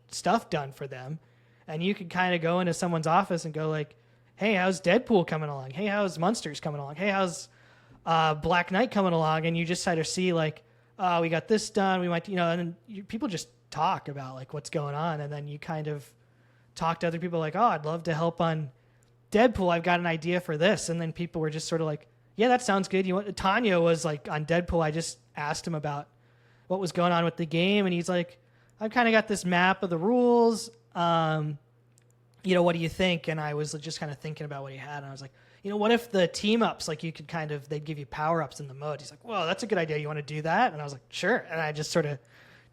stuff done for them. And you could kind of go into someone's office and go like, hey, how's Deadpool coming along? Hey, how's Monsters coming along? Hey, how's Black Knight coming along? And you just sort of see like, oh, we got this done. We might, and then people just talk about like what's going on. And then you kind of talk to other people like, oh, I'd love to help on Deadpool. I've got an idea for this. And then people were just sort of like, yeah, that sounds good. Tanya was like on Deadpool. I just asked him about what was going on with the game. And he's like, I've kind of got this map of the rules. What do you think? And I was just kind of thinking about what he had. And I was like, what if the team ups, like you could they'd give you power ups in the mode. He's like, whoa, that's a good idea. You want to do that? And I was like, sure. And I just sort of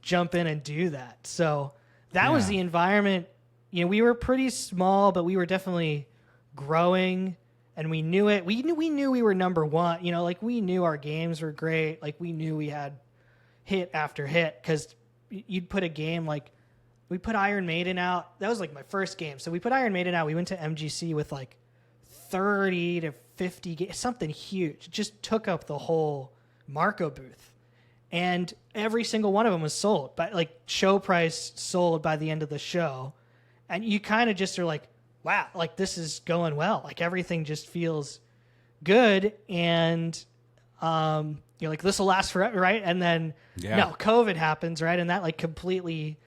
jump in and do that. So that was the environment. We were pretty small, but we were definitely growing, and we knew it. We knew we were number one. Like we knew our games were great. Like we knew we had hit after hit, because you'd put a game like we put Iron Maiden out. That was like my first game. So we put Iron Maiden out. We went to MGC with like 30 to 50 games, something huge. It just took up the whole Marco booth. And every single one of them was sold, but like show price sold by the end of the show. And you kind of just are like, wow, like this is going well. Like everything just feels good. And you're like, this will last forever, right? And then no, COVID happens, right? And that like completely,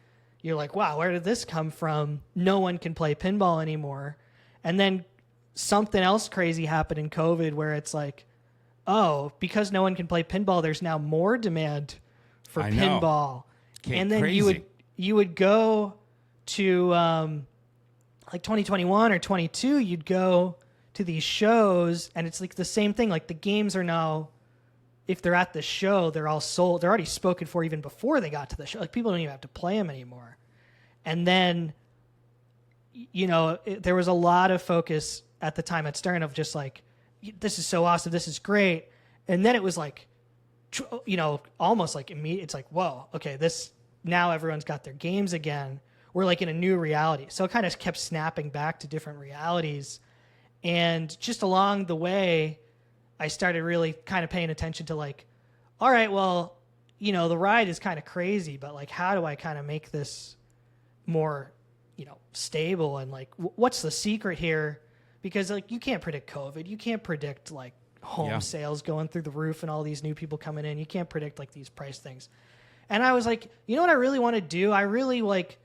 you're like, wow, where did this come from? No one can play pinball anymore. And then something else crazy happened in COVID where it's like, oh, because no one can play pinball, there's now more demand for pinball. And then crazy. you would go to like 2021 or 22, you'd go to these shows, and it's like the same thing. Like the games are now, if they're at the show, they're all sold. They're already spoken for even before they got to the show. Like people don't even have to play them anymore. And then, there was a lot of focus at the time at Stern of just like, this is so awesome, this is great. And then it was like, almost like immediate. It's like, whoa, okay, now everyone's got their games again. We're like in a new reality. So it kind of kept snapping back to different realities. And just along the way, I started really kind of paying attention to like, all right, well, the ride is kind of crazy, but like, how do I kind of make this more, stable? And like, what's the secret here? Because like, you can't predict COVID. You can't predict like home sales going through the roof and all these new people coming in. You can't predict like these price things. And I was like, what I really want to do? I really like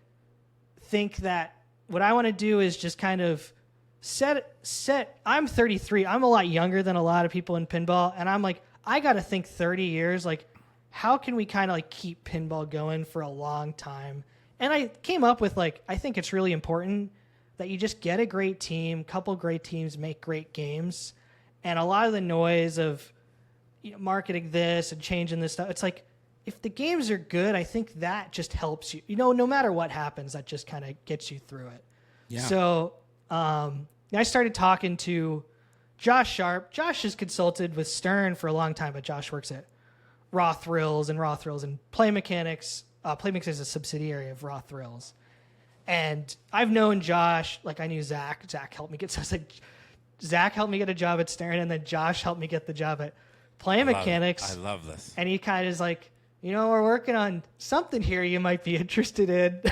think that what I want to do is just kind of set. I'm 33. I'm a lot younger than a lot of people in pinball. And I'm like, I got to think 30 years. Like, how can we kind of like keep pinball going for a long time? And I came up with like, I think it's really important that you just get a great team, couple great teams, make great games. And a lot of the noise of marketing this and changing this stuff, it's like, if the games are good, I think that just helps you. No matter what happens, that just kind of gets you through it. Yeah. So I started talking to Josh Sharp. Josh has consulted with Stern for a long time, but Josh works at Raw Thrills and Play Mechanics. Play Mechanics is a subsidiary of Raw Thrills. And I've known Josh, like I knew Zach. Zach helped me get, so I was like, Zach helped me get a job at Stern, and then Josh helped me get the job at Play Mechanics. I love this. And he kind of is like, we're working on something here you might be interested in.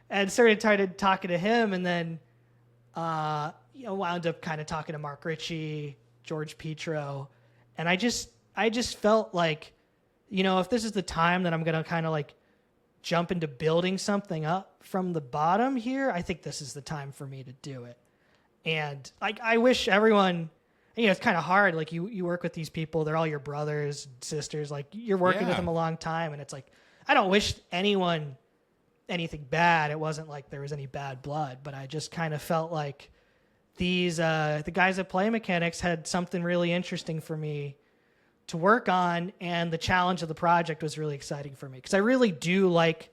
And started talking to him, and then wound up kind of talking to Mark Ritchie, George Petro. And I just felt like, if this is the time that I'm going to kind of like jump into building something up from the bottom here, I think this is the time for me to do it. And I wish everyone, it's kind of hard. Like you work with these people, they're all your brothers, sisters, like you're working with them a long time. And it's like, I don't wish anyone anything bad. It wasn't like there was any bad blood, but I just kind of felt like the guys at Play Mechanics had something really interesting for me to work on, and the challenge of the project was really exciting for me because I really do like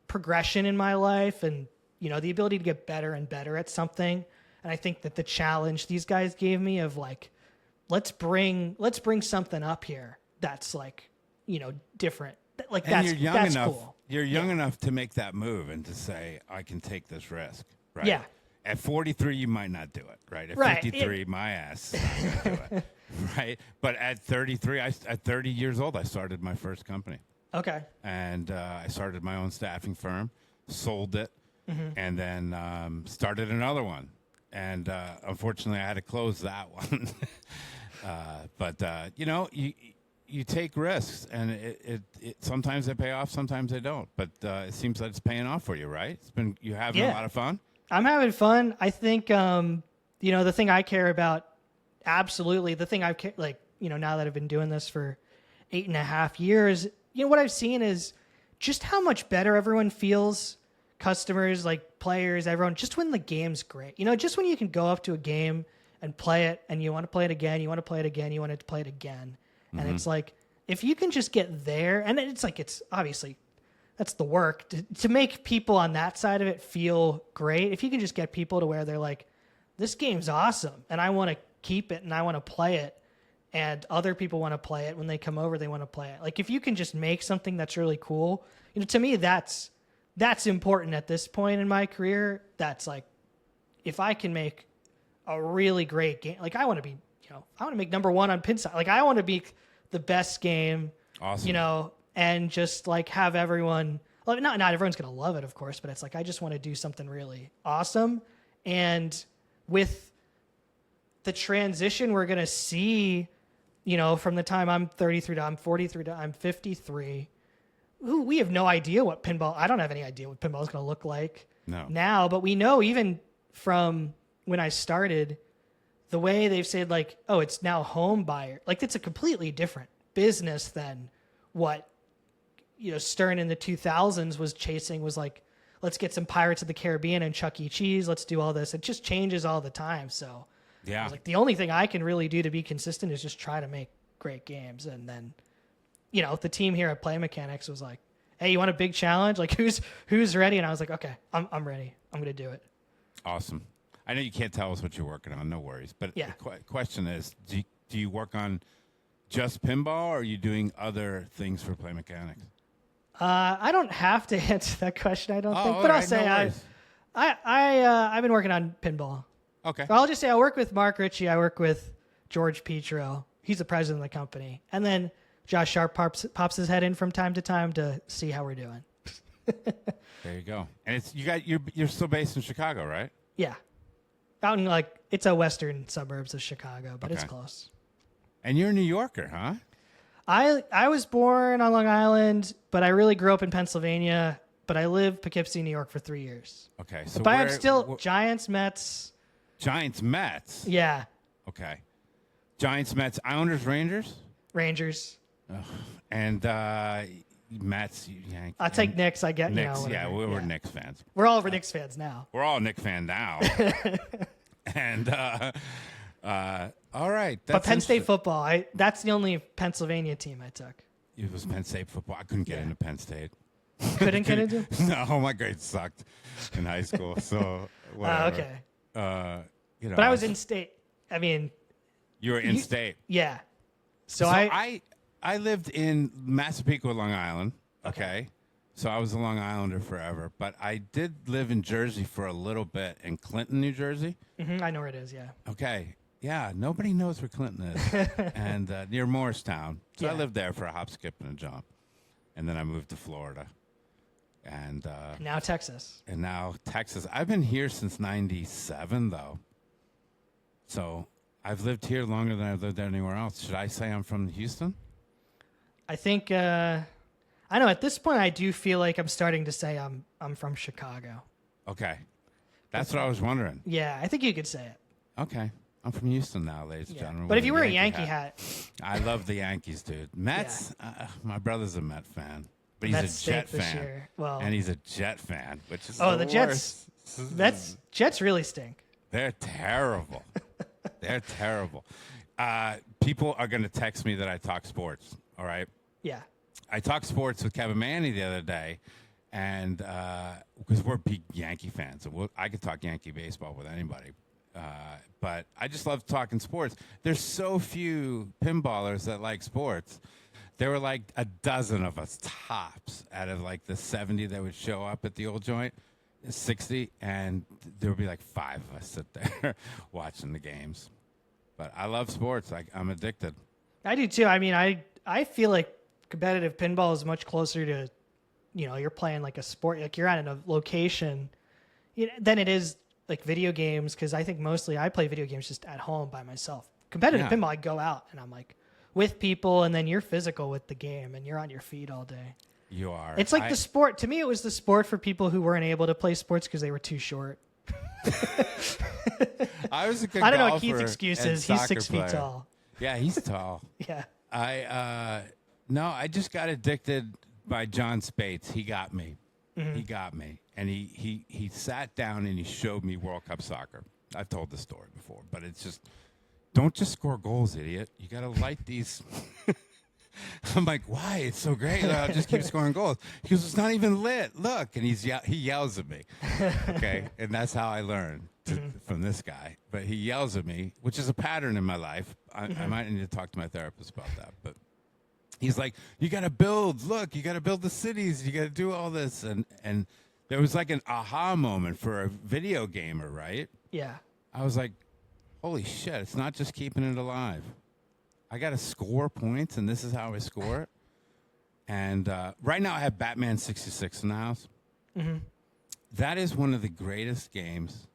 progression in my life and the ability to get better and better at something. And I think that the challenge these guys gave me of like, let's bring something up here that's like, different. Like and that's cool. You're young enough to make that move and to say, I can take this risk, right? Yeah. At 43, you might not do it, right? At 53, my ass is not going to do it, right? But at 33, at 30 years old, I started my first company. Okay. And I started my own staffing firm, sold it, and then started another one. and unfortunately, I had to close that one. But you take risks, and it sometimes they pay off, sometimes they don't. But it seems that it's paying off for you, right? You having a lot of fun. I'm having fun. I think the thing I care about, absolutely, the thing now that I've been doing this for 8.5 years, what I've seen is just how much better everyone feels. Customers, like players, everyone, just when the game's great. Just when you can go up to a game and play it, and you want to play it again, you want to play it again, you want to play it again. And it's like, if you can just get there, and it's obviously, that's the work, to make people on that side of it feel great. If you can just get people to where they're like, this game's awesome, and I want to keep it, and I want to play it, and other people want to play it. When they come over, they want to play it. Like, if you can just make something that's really cool, to me, that's important at this point in my career. That's like, if I can make a really great game, like I want to make number one on Pinside. Like, I want to be the best game, awesome. And just like have everyone, like, not everyone's going to love it, of course, but it's like, I just want to do something really awesome. And with the transition we're going to see, from the time I'm 33 to I'm 43 to I'm 53, we have no idea what pinball, I don't have any idea what pinball is going to look like now, but we know even from when I started, the way they've said, like, oh, it's now home buyer, like, it's a completely different business than what, Stern in the 2000s was chasing, was like, let's get some Pirates of the Caribbean and Chuck E. Cheese. Let's do all this. It just changes all the time. So I was like, the only thing I can really do to be consistent is just try to make great games. And then, the team here at Play Mechanics was like, hey, you want a big challenge? Like, who's ready? And I was like, okay, I'm ready. I'm going to do it. Awesome. I know you can't tell us what you're working on. No worries. But the question is, do you work on just pinball, or are you doing other things for Play Mechanics? I don't have to answer that question, I don't think. But I'll say I've been working on pinball. Okay. So I'll just say I work with Mark Ritchie. I work with George Petro. He's the president of the company. And then Josh Sharp pops his head in from time to time to see how we're doing. There you go. And you're still based in Chicago, right? Yeah. Out in it's a western suburbs of Chicago, but it's close. And you're a New Yorker, huh? I was born on Long Island, but I really grew up in Pennsylvania. But I lived Poughkeepsie, New York for 3 years. Okay, so but I'm still Giants, Mets. Giants, Mets. Yeah. Okay. Giants, Mets, Islanders, Rangers. Rangers. Ugh. And Mets, Yankees. I'll take Knicks. I get Knicks. We're Knicks fans. We're all Knicks fans now. We're all Knicks fan now. And all right. But Penn State football, that's the only Pennsylvania team I took. It was Penn State football. I couldn't get into Penn State. Couldn't get into? No, my grades sucked in high school. So whatever. Okay. But I was in state. I mean, you were in state. Yeah. So I lived in Massapequa, Long Island. Okay. So I was a Long Islander forever. But I did live in Jersey for a little bit, in Clinton, New Jersey. Mm-hmm, I know where it is, yeah. Okay. Yeah, nobody knows where Clinton is. And near Morristown. So I lived there for a hop, skip, and a jump. And then I moved to Florida. And now Texas. And now Texas. I've been here since 97, though. So I've lived here longer than I've lived anywhere else. Should I say I'm from Houston? I think, I know at this point I do feel like I'm starting to say I'm from Chicago. Okay. That's what I was wondering. Yeah, I think you could say it. Okay. I'm from Houston now, ladies and gentlemen. But if you wear a Yankee hat. I love the Yankees, dude. Mets, my brother's a Met fan. But he's Mets a Jet fan. Well, and he's a Jet fan, which is the Jets. Jets really stink. They're terrible. They're terrible. People are going to text me that I talk sports, all right? Yeah. I talked sports with Kevin Manny the other day, and because we're big Yankee fans. So I could talk Yankee baseball with anybody. But I just love talking sports. There's so few pinballers that like sports. There were like a dozen of us tops out of like the 70 that would show up at the old joint, 60, and there would be like 5 of us sit there watching the games. But I love sports. I'm addicted. I do too. I mean, I feel like competitive pinball is much closer to, you're playing like a sport, like you're at a location, than it is like video games, because I think mostly I play video games just at home by myself. Competitive pinball, I go out and I'm like with people, and then you're physical with the game and you're on your feet all day. You are. It's like the sport. To me, it was the sport for people who weren't able to play sports because they were too short. I was a good I don't know golfer what Keith's excuse is. He's 6 feet tall. Yeah, he's tall. Yeah. I just got addicted by John Spates. He got me. Mm-hmm. He got me. And he sat down and he showed me World Cup soccer. I've told the story before, but it's just, don't just score goals, idiot. You got to light these. I'm like, why? It's so great. I'll just keep scoring goals. He goes, it's not even lit. Look. And he yells at me. Okay. And that's how I learned from this guy. But he yells at me, which is a pattern in my life. I might need to talk to my therapist about that. But he's like, you got to build. Look, you got to build the cities. You got to do all this. And there was like an aha moment for a video gamer, right? Yeah. I was like, holy shit, it's not just keeping it alive. I got to score points, and this is how I score it. And right now I have Batman 66 in the house. Mm-hmm. That is one of the greatest games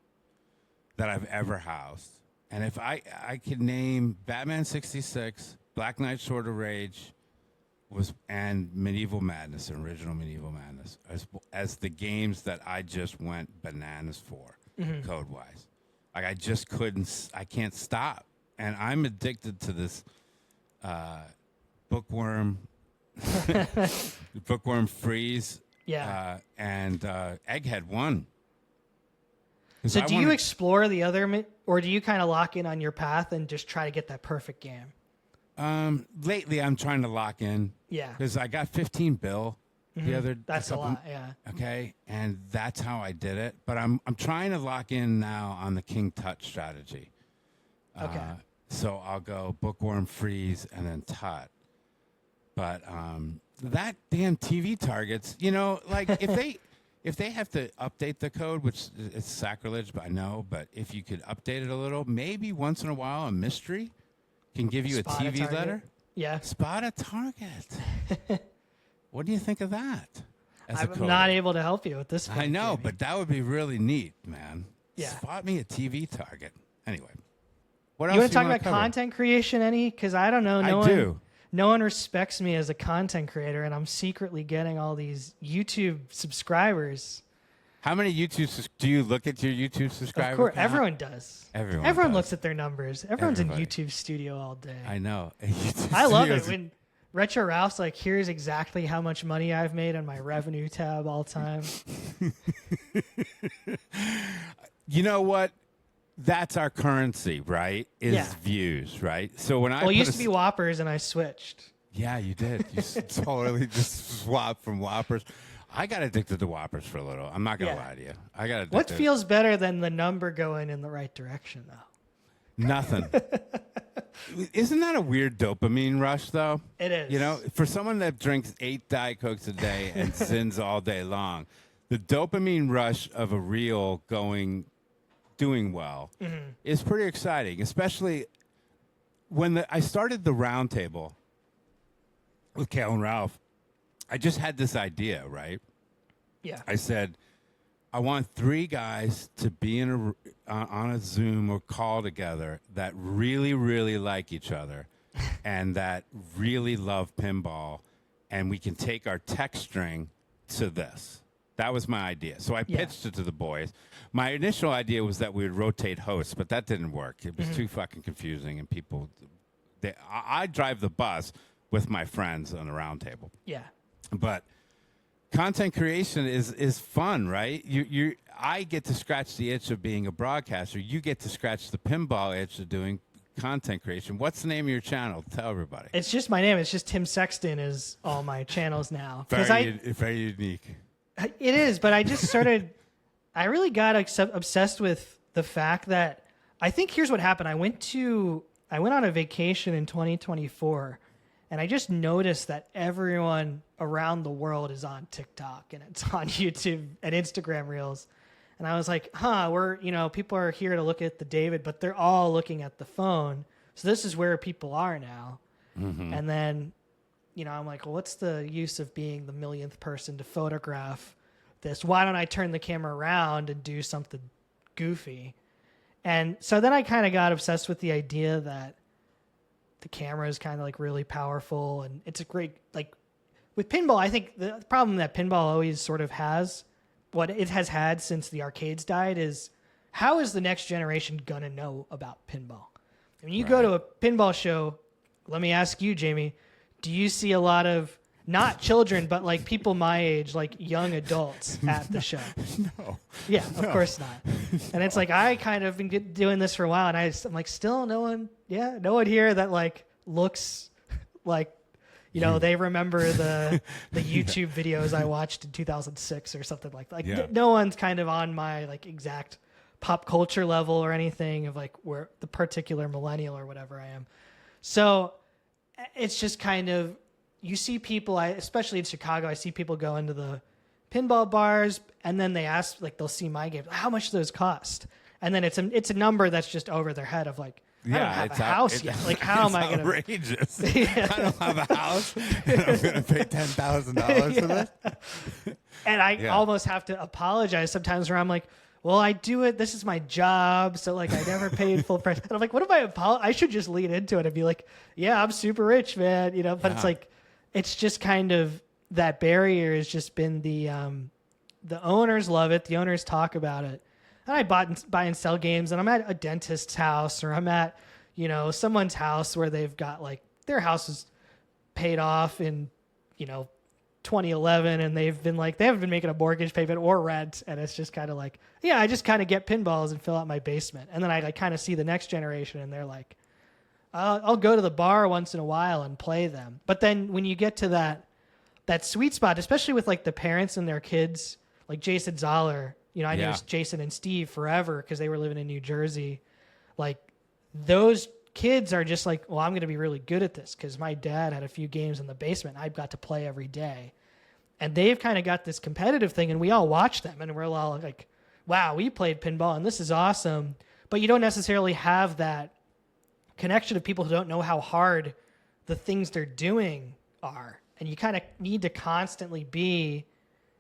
that I've ever housed. And if I could name Batman 66, Black Knight Sword of Rage, and Medieval Madness, original Medieval Madness, as the games that I just went bananas for, code-wise. Like, I can't stop. And I'm addicted to this bookworm freeze. Yeah. And Egghead 1. So do you explore the other, or do you kind of lock in on your path and just try to get that perfect game? Lately, I'm trying to lock in. Yeah. Because I got 15 bill the other. That's a lot. Yeah. Okay, and that's how I did it. But I'm trying to lock in now on the King Tut strategy. Okay. So I'll go bookworm, freeze, and then Tut. But that damn TV targets, like if they have to update the code, which is sacrilege, but I know. But if you could update it a little, maybe once in a while, a mystery can give you Spot a TV letter. Yeah. Spot a target. What do you think of that? I'm not able to help you with this one. I know, Jamie. but that would be really neat, man. Yeah. Spot me a TV target. Anyway. What else You want to talk about cover? content creation any? Because I don't know. No one respects me as a content creator, and I'm secretly getting all these YouTube subscribers. How many do you look at your YouTube subscribers? Of course, everyone does. Everyone does. looks at their numbers. Everyone's in YouTube Studio all day. I know. I love it when Retro Ralph's like, here's exactly how much money I've made on my revenue tab all time. You know what? That's our currency, right? Is views, right? So when it used to be Whoppers, and I switched. Yeah, you did. You totally just swapped from Whoppers. I got addicted to Whoppers for a little. I'm not gonna lie to you. I got addicted. What feels better than the number going in the right direction, though? Nothing. Isn't that a weird dopamine rush, though? It is. For someone that drinks 8 Diet Cokes a day and sins all day long, the dopamine rush of a reel doing well is pretty exciting, especially when I started the round table with Kale and Ralph. I just had this idea, right? Yeah. I said, I want 3 guys to be on a Zoom or call together that really, really like each other and that really love pinball, and we can take our text string to this. That was my idea. So I pitched it to the boys. My initial idea was that we would rotate hosts, but that didn't work. It was too fucking confusing, and people... I drive the bus with my friends on the round table. Yeah. But content creation is fun, right? I get to scratch the itch of being a broadcaster. You get to scratch the pinball itch of doing content creation. What's the name of your channel? Tell everybody. It's just my name. It's just Tim Sexton is all my channels now. Very unique. It is, but I just started... I really got obsessed with the fact that... I think here's what happened. I went on a vacation in 2024, and I just noticed that everyone around the world is on TikTok, and it's on YouTube and Instagram Reels. And I was like, people are here to look at the David, but they're all looking at the phone. So this is where people are now. Mm-hmm. And then, I'm like, well, what's the use of being the millionth person to photograph this? Why don't I turn the camera around and do something goofy. And so then I kind of got obsessed with the idea that the camera is kind of like really powerful, and it's a great, like with pinball, I think the problem that pinball always sort of has, what it has had since the arcades died, is how is the next generation going to know about pinball? When you go to a pinball show, let me ask you, Jamie, do you see a lot of not children, but like people my age, like young adults at the show? No. Yeah, of course not. And it's like, I kind of been doing this for a while, and I'm like, still no one here that like looks like, you know, they remember the YouTube videos I watched in 2006 or something like that. Like no one's kind of on my like exact pop culture level or anything of like where the particular millennial or whatever I am. So it's just kind of, you see people, especially in Chicago, I see people go into the pinball bars and then they ask, like they'll see my games, how much do those cost? And then it's a number that's just over their head of like, I don't have a house yet. Like, how am I going to? Outrageous. I don't have a house. And I'm going to pay $10,000 for this. And I almost have to apologize sometimes where I'm like, well, I do it. This is my job. So like, I never paid full price. And I'm like, what am I should just lean into it and be like, yeah, I'm super rich, man. You know, but it's like, it's just kind of that barrier has just been the owners love it. The owners talk about it. And I buy and sell games, and I'm at a dentist's house, or I'm at, you know, someone's house where they've got like their house is paid off in, you know, 2011, and they haven't been making a mortgage payment or rent, and it's just kind of like, yeah, I just kind of get pinballs and fill out my basement, and then I like kind of see the next generation, and they're like, I'll go to the bar once in a while and play them. But then when you get to that sweet spot, especially with like the parents and their kids, like Jason Zoller. You know, I knew Jason and Steve forever because they were living in New Jersey. Like, those kids are just like, well, I'm going to be really good at this because my dad had a few games in the basement. I've got to play every day. And they've kind of got this competitive thing, and we all watch them, and we're all like, wow, we played pinball, and this is awesome. But you don't necessarily have that connection of people who don't know how hard the things they're doing are. And you kind of need to constantly be,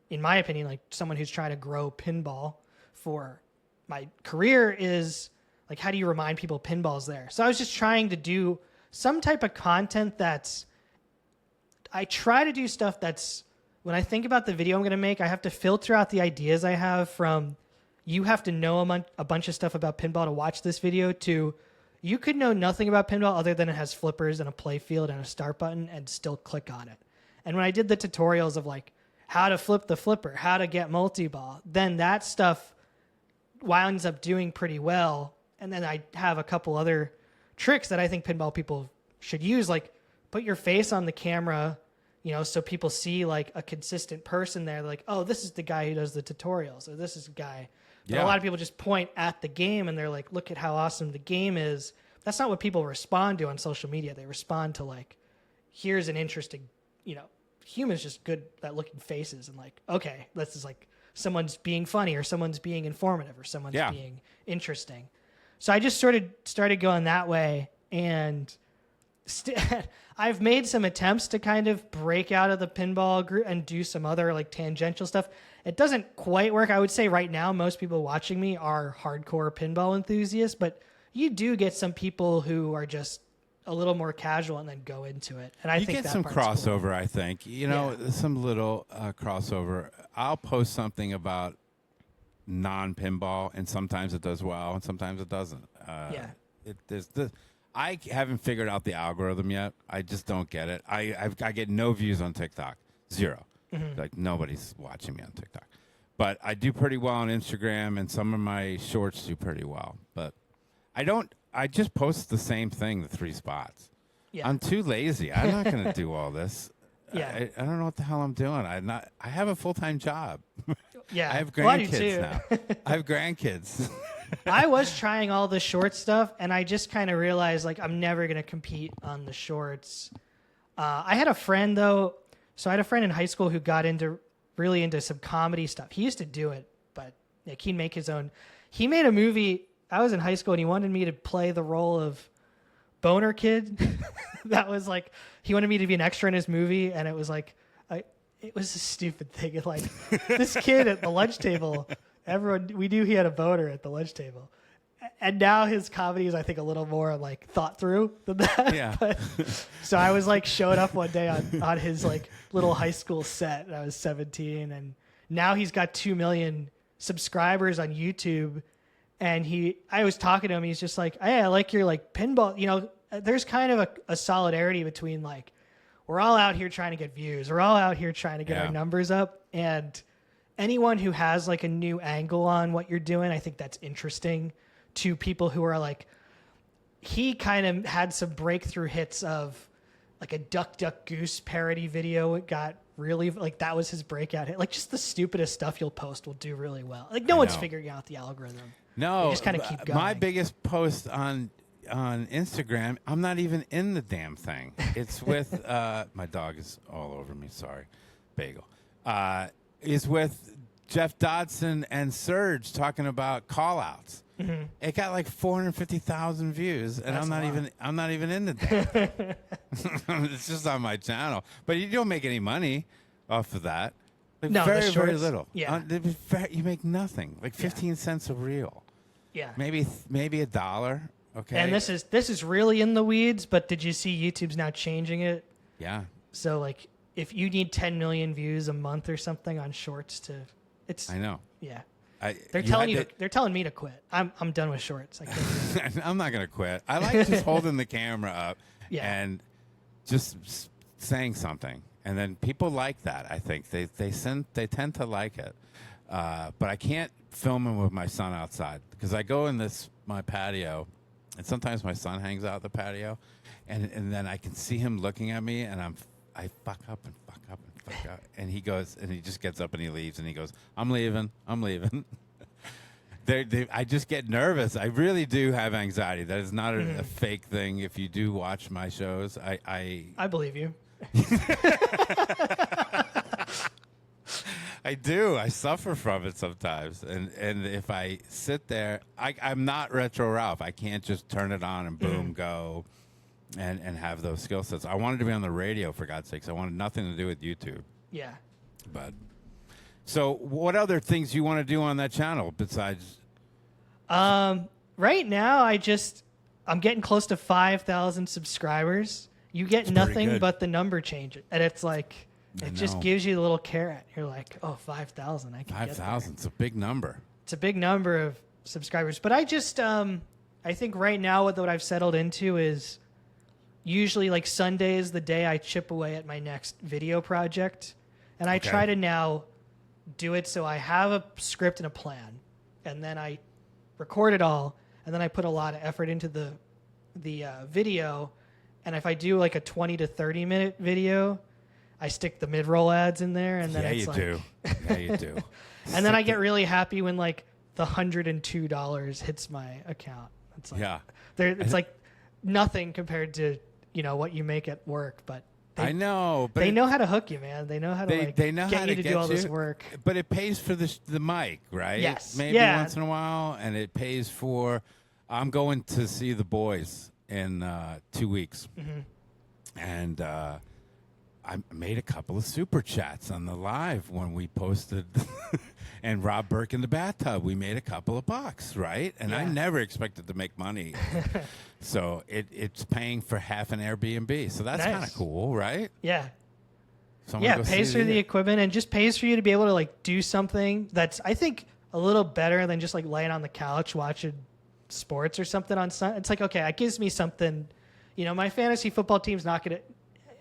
in my opinion, like someone who's trying to grow pinball for my career is like, how do you remind people pinball's there? So I was just trying to do some type of content I try to do stuff that's, when I think about the video I'm going to make, I have to filter out the ideas I have from, you have to know a bunch of stuff about pinball to watch this video, to you could know nothing about pinball other than it has flippers and a play field and a start button and still click on it. And when I did the tutorials of like, how to flip the flipper, how to get multi-ball, then that stuff winds up doing pretty well. And then I have a couple other tricks that I think pinball people should use, like put your face on the camera, you know, so people see like a consistent person there. They're like, oh, this is the guy who does the tutorials, or this is a guy. But a lot of people just point at the game and they're like, look at how awesome the game is. That's not what people respond to on social media. They respond to like, here's an interesting, you know, humans just good at looking faces and like, okay, this is like someone's being funny or someone's being informative or someone's being interesting. So I just started going that way, and I've made some attempts to kind of break out of the pinball group and do some other like tangential stuff. It doesn't quite work. I would say right now most people watching me are hardcore pinball enthusiasts, but you do get some people who are just a little more casual and then go into it. And I think you get some crossover, cool. I think. You know, some little crossover. I'll post something about non-pinball, and sometimes it does well, and sometimes it doesn't. I haven't figured out the algorithm yet. I just don't get it. I get no views on TikTok. 0. Mm-hmm. Like, nobody's watching me on TikTok. But I do pretty well on Instagram, and some of my shorts do pretty well. But I just post the same thing, the 3 spots. Yeah. I'm too lazy. I'm not going to do all this. I don't know what the hell I'm doing. I have a full-time job. Yeah. I have grandkids now. I have grandkids. I was trying all the short stuff, and I just kind of realized, like, I'm never going to compete on the shorts. I had a friend, though. So I had a friend in high school who got really into some comedy stuff. He used to do it, but like, he'd make his own. He made a movie. I was in high school, and he wanted me to play the role of Boner Kid. That was like, he wanted me to be an extra in his movie, and it was like, it was a stupid thing. Like, this kid at the lunch table we knew he had a boner at the lunch table. And now his comedy is, I think, a little more like thought through than that. Yeah. But, so I was like showing up one day on his like little high school set, and I was 17, and now he's got 2 million subscribers on YouTube. And I was talking to him. He's just like, hey, I like your like pinball. You know, there's kind of a solidarity between like, we're all out here trying to get views. We're all out here trying to get our numbers up. And anyone who has like a new angle on what you're doing, I think that's interesting to people who are like, he kind of had some breakthrough hits of like a Duck Duck Goose parody video. It got really, like, that was his breakout hit. Like, just the stupidest stuff you'll post will do really well. Like, no one's figuring out the algorithm. No, you just kind of keep going. My biggest post on Instagram, I'm not even in the damn thing. It's with my dog is all over me. Sorry, Bagel. Is with Jeff Dodson and Serge talking about call-outs. Mm-hmm. It got like 450,000 views, and I'm not even in the damn. It's just on my channel, but you don't make any money off of that. Like no, very little. Yeah, you make nothing. Like 15 cents a reel. Yeah, maybe $1. Okay. And this is really in the weeds, but did you see YouTube's now changing it? Yeah. So like, if you need 10 million views a month or something on Shorts I know. Yeah. They're telling me to quit. I'm done with Shorts. I can't. I'm not gonna quit. I like just holding the camera up and just saying something, and then people like that. I think they tend to like it, but I can't film him with my son outside because I go in my patio, and sometimes my son hangs out the patio, and then I can see him looking at me, and I fuck up and fuck up and fuck up, and he goes and he just gets up and he leaves, and he goes, I'm leaving. I just get nervous. I really do have anxiety. That is not a fake thing. If you do watch my shows, I believe you. I do. I suffer from it sometimes. And if I sit there, I'm not Retro Ralph. I can't just turn it on and boom, go and have those skill sets. I wanted to be on the radio, for God's sakes. I wanted nothing to do with YouTube. Yeah. But so what other things you want to do on that channel besides? Right now, I'm getting close to 5,000 subscribers. You get nothing but the number change. And it's like, it just gives you a little carrot. You're like, oh, 5,000. I can 5,000. It's a big number. It's a big number of subscribers. But I think right now what I've settled into is usually like Sunday is the day I chip away at my next video project. And I try to now do it so I have a script and a plan. And then I record it all. And then I put a lot of effort into the video. And if I do like a 20 to 30 minute video, I stick the mid-roll ads in there, and then you do. Yeah, you do. And then I get really happy when like the $102 hits my account. It's like, it's like nothing compared to what you make at work, but I know, but they know how to hook you, man. They know how to get you to do all this work. But it pays for the mic, right? Yes. Maybe once in a while, and it pays for. I'm going to see the boys in 2 weeks, and. I made a couple of super chats on the live when we posted, and Rob Burke in the bathtub. We made a couple of bucks, right? And I never expected to make money, so it's paying for half an Airbnb. So that's kind of cool, right? Yeah. So it pays for the equipment and just pays for you to be able to like do something that's I think a little better than just like laying on the couch watching sports or something on Sunday. It's like it gives me something. My fantasy football team's not gonna.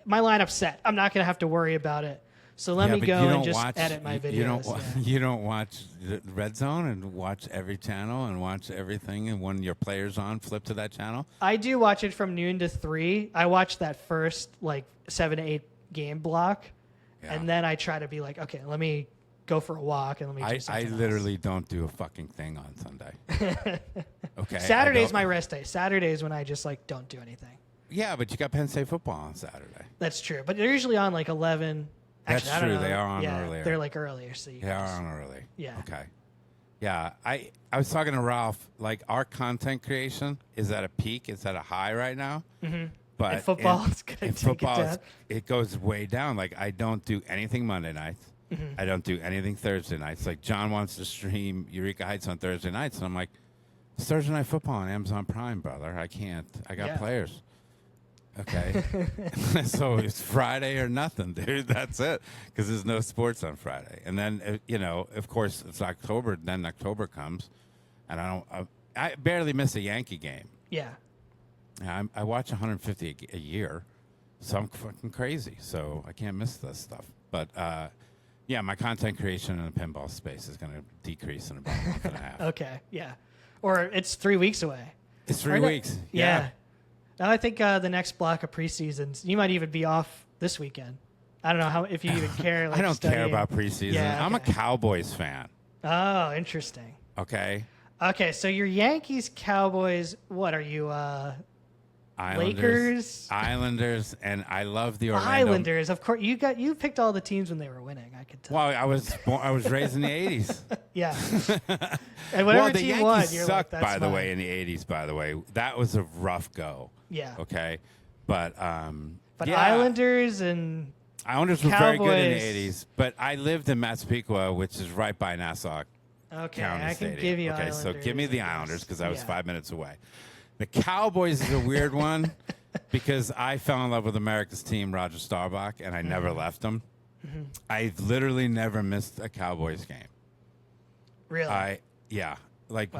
My lineup's set. I'm not going to have to worry about it. So let me go and just edit my videos. You don't watch the Red Zone and watch every channel and watch everything, and when your player's on, flip to that channel? I do watch it from noon to 3. I watch that first 7 to 8 game block, and then I try to be like, okay, let me go for a walk and let me do something else. Literally don't do a fucking thing on Sunday. Okay. Saturday's my rest day. Saturday's when I just don't do anything. Yeah, but you got Penn State football on Saturday. That's true, but they're usually on 11. Actually, That's true. They are on earlier. They're earlier, so they are on early. Yeah. Okay. Yeah, I was talking to Ralph. Our content creation is at a peak. It's at a high right now. Mm-hmm. But football is going to take it down. It goes way down. I don't do anything Monday nights. I don't do anything Thursday nights. Like John wants to stream Eureka Heights on Thursday nights, and I'm like, it's Thursday Night Football on Amazon Prime, brother. I can't. I got players. Okay. So it's Friday or nothing, dude. That's it. Because there's no sports on Friday. And then, of course, it's October. Then October comes, and I barely miss a Yankee game. Yeah. I watch 150 a year, so I'm fucking crazy. So I can't miss this stuff. But, my content creation in the pinball space is going to decrease in about a month and a half. Okay, yeah. Or it's 3 weeks away. It's 3 weeks. Yeah. Now I think the next block of preseasons, you might even be off this weekend. I don't know if you even care. Like, I don't care about preseason. Yeah, okay. I'm a Cowboys fan. Oh, interesting. Okay. Okay, so you're Yankees, Cowboys. What are you? Lakers, Islanders, and I love the Orlando. Islanders. Of course, you picked all the teams when they were winning. I could tell. Well, I was raised in the '80s. Yeah. And whatever the team Yankees won, you're sucked, like, that's by the fine. way, in the '80s. By the way, that was a rough go. Yeah. Okay, but Islanders and Islanders were Cowboys. very good in the '80s. But I lived in Massapequa, which is right by Nassau Okay, County I can Stadium. give you okay, Islanders. so give me the I guess. Islanders because I was Yeah. 5 minutes away. The Cowboys is a weird one because I fell in love with America's team, Roger Staubach, and I never left him. Mm-hmm. I literally never missed a Cowboys game. Really? Wow.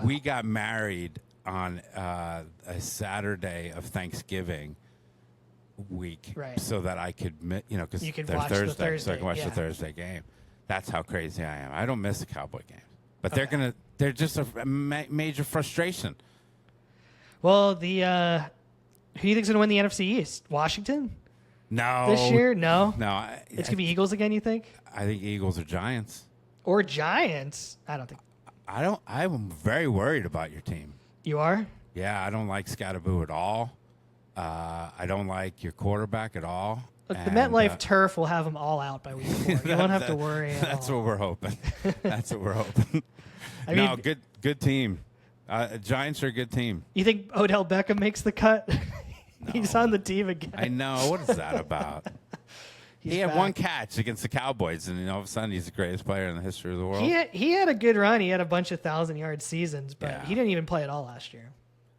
We got married on a Saturday of Thanksgiving week, Right. so that I could, because You could they're watch the Thursday, so I Thursday, can watch yeah. the Thursday game. That's how crazy I am. I don't miss the Cowboy games, but they're just a major frustration. Well, who do you think's going to win the NFC East? Washington No, this year? No. No, It's going to be Eagles again, you think? I think Eagles or Giants. Or Giants? I don't think. I'm very worried about your team. You are? Yeah, I don't like Scatterboo at all. I don't like your quarterback at all. Look, the MetLife turf will have them all out by week 4. You won't have to worry at That's all. what we're hoping. That's what we're hoping. I mean, good team. Giants are a good team. You think Odell Beckham makes the cut? He's on the team again. I know. What is that about? He had back. one catch against the Cowboys, and all of a sudden he's the greatest player in the history of the world. He had a good run. He had a bunch of 1,000-yard seasons, but Yeah. he didn't even play at all last year.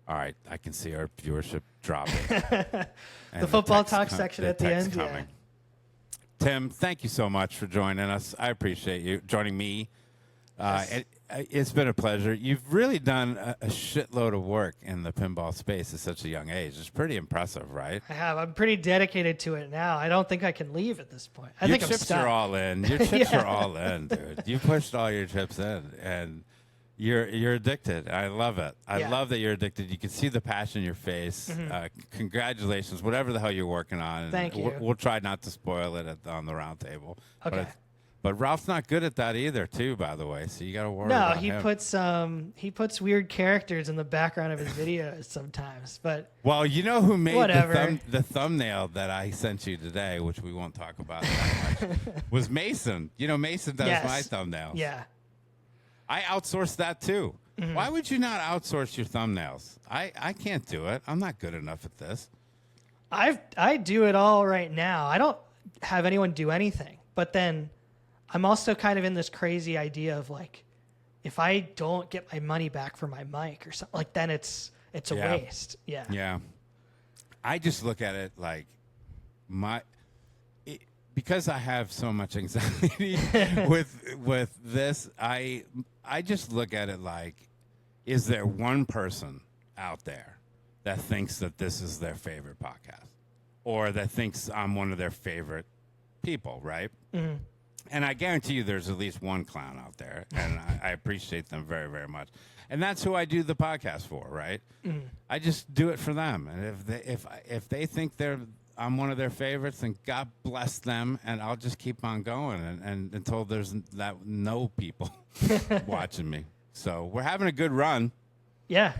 All right, I can see our viewership dropping. The football talk section at the end. Coming. Yeah. Tim, thank you so much for joining us. I appreciate you joining me. Yes. It's been a pleasure. You've really done a shitload of work in the pinball space at such a young age. It's pretty impressive, right? I have. I'm pretty dedicated to it now. I don't think I can leave at this point. I Your think I'm chips stuck. are all in. Your chips Yeah. are all in, dude. You pushed all your chips in, and you're addicted. I love it. I Yeah. love that you're addicted. You can see the passion in your face. Congratulations, whatever the hell you're working on. Thank you. We'll try not to spoil it on the round table. Okay. But Ralph's not good at that either, too. By the way, so you got to worry. No, about he him. puts weird characters in the background of his videos sometimes. But Well, you know who made Whatever. the thumbnail that I sent you today, which we won't talk about that much, was Mason. You know, Mason does Yes. my thumbnails. yeah, I outsource that too. Why would you not outsource your thumbnails? I can't do it. I'm not good enough at this. I do it all right now. I don't have anyone do anything. But then I'm also kind of in this crazy idea of like, if I don't get my money back for my mic or something, like then it's a Yeah. waste. Yeah. Yeah. I just look at it like because I have so much anxiety with this, I just look at it like, is there one person out there that thinks that this is their favorite podcast, or that thinks I'm one of their favorite people, right? Mm-hmm. And I guarantee you there's at least one clown out there, and I appreciate them very, very much. And that's who I do the podcast for, right? Mm. I just do it for them. And if they think I'm one of their favorites, then God bless them, and I'll just keep on going and until there's no people watching me. So we're having a good run. Yeah.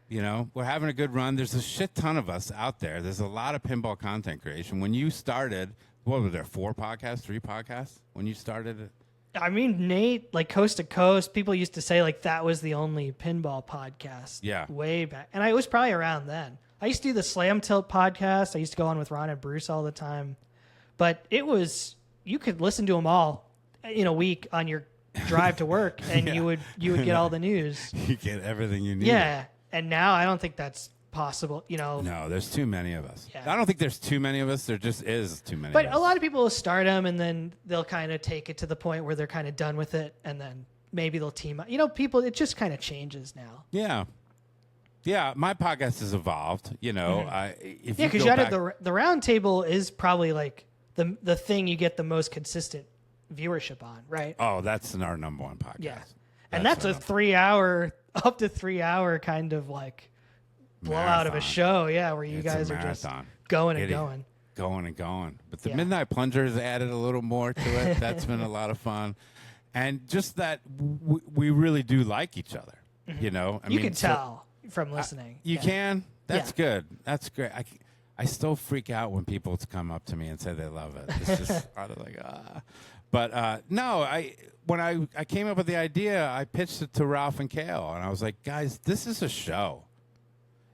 You know, we're having a good run. There's a shit ton of us out there. There's a lot of pinball content creation. When you started, what were there, 3 podcasts when you started it? I mean, Nate, like Coast to Coast, people used to say like that was the only pinball podcast. Yeah. Way back. And I was probably around then. I used to do the Slam Tilt podcast. I used to go on with Ron and Bruce all the time. But it was, you could listen to them all in a week on your drive to work, and you would get all the news. You get everything you need. Yeah, and now I don't think that's possible. No, there's too many of us. Yeah. I don't think there's too many of us. There just is too many. But of a us. lot of people will start them, and then they'll kind of take it to the point where they're kind of done with it, and then maybe they'll team up. People, it just kind of changes now. Yeah. Yeah, my podcast has evolved. Because you had the round table is probably like the thing you get the most consistent viewership on, right? Oh, that's our number one podcast. Yeah, and that's a 3 hour, up to 3 hour kind of like blowout of a show. Yeah, where you guys are just going and going. Going and going. But the Midnight Plungers added a little more to it. That's been a lot of fun. And just that we really do like each other. You can tell from listening. You can? That's good. That's great. I still freak out when people come up to me and say they love it. It's just I was like, ah. But no, when I came up with the idea, I pitched it to Ralph and Kale, and I was like, guys, this is a show.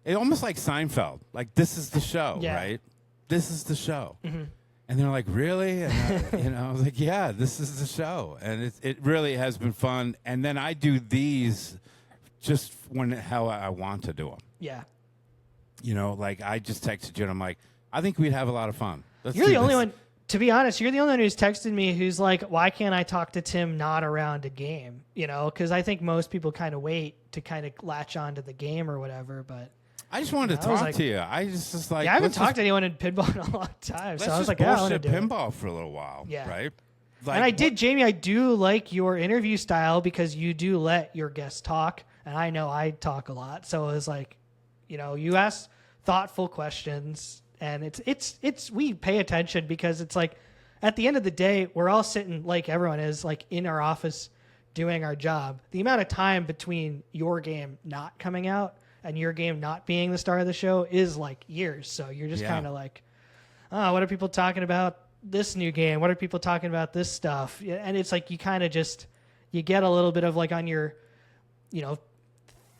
It's almost like Seinfeld. Like, this is the show, right? This is the show. Mm-hmm. And they're like, really? And I was like, yeah, this is the show. And it really has been fun. And then I do these just how I want to do them. Yeah. Like I just texted you and I'm like, I think we'd have a lot of fun. You're the only one, to be honest, you're the only one who's texted me who's like, why can't I talk to Tim not around a game? Because I think most people kind of wait to kind of latch onto the game or whatever, but... I just wanted to talk to you. I just like... Yeah, I haven't talked to anyone in pinball in a long time, so I was like, I want to do pinball for a little while, right? Like, and Jamie, I do like your interview style because you do let your guests talk, and I know I talk a lot, so it was like, you ask thoughtful questions, and it's we pay attention because it's like, at the end of the day, we're all sitting, like everyone is, like in our office doing our job. The amount of time between your game not coming out and your game not being the star of the show is like years. So you're just kind of like, oh, what are people talking about this new game? What are people talking about this stuff? And it's like you kind of just, you get a little bit of like on your,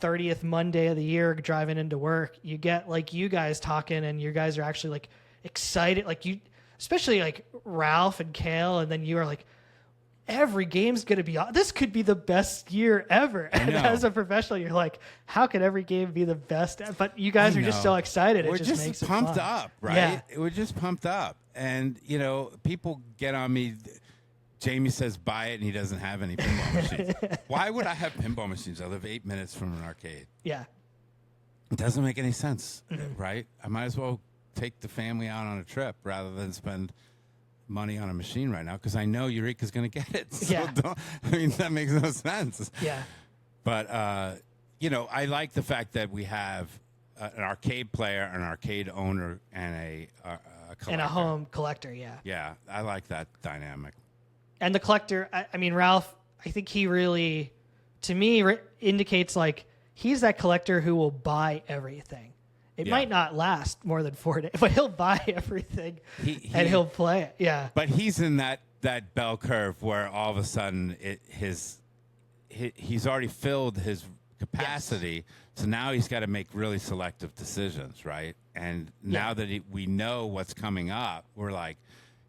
30th Monday of the year driving into work, you get like you guys talking and you guys are actually like excited. Like you, especially like Ralph and Kale, and then you are like, every game's going to be, this could be the best year ever. And as a professional, you're like, how could every game be the best? But you guys are just so excited. We're it just makes it pumped fun. up, right? Yeah. We're just pumped up. And, people get on me. Jamie says buy it and he doesn't have any pinball machines. Why would I have pinball machines? I live 8 minutes from an arcade. Yeah. It doesn't make any sense, right? I might as well take the family out on a trip rather than spend money on a machine right now because I know Eureka's going to get it. So that makes no sense. Yeah. But, I like the fact that we have an arcade player, an arcade owner, and a collector. And a home collector, yeah. Yeah, I like that dynamic. And the collector, I mean, Ralph, I think he really, to me, indicates like he's that collector who will buy everything. It might not last more than 4 days, but he'll buy everything and he'll play it. Yeah. But he's in that bell curve where all of a sudden he's already filled his capacity, so now he's got to make really selective decisions, right? And now that we know what's coming up, we're like,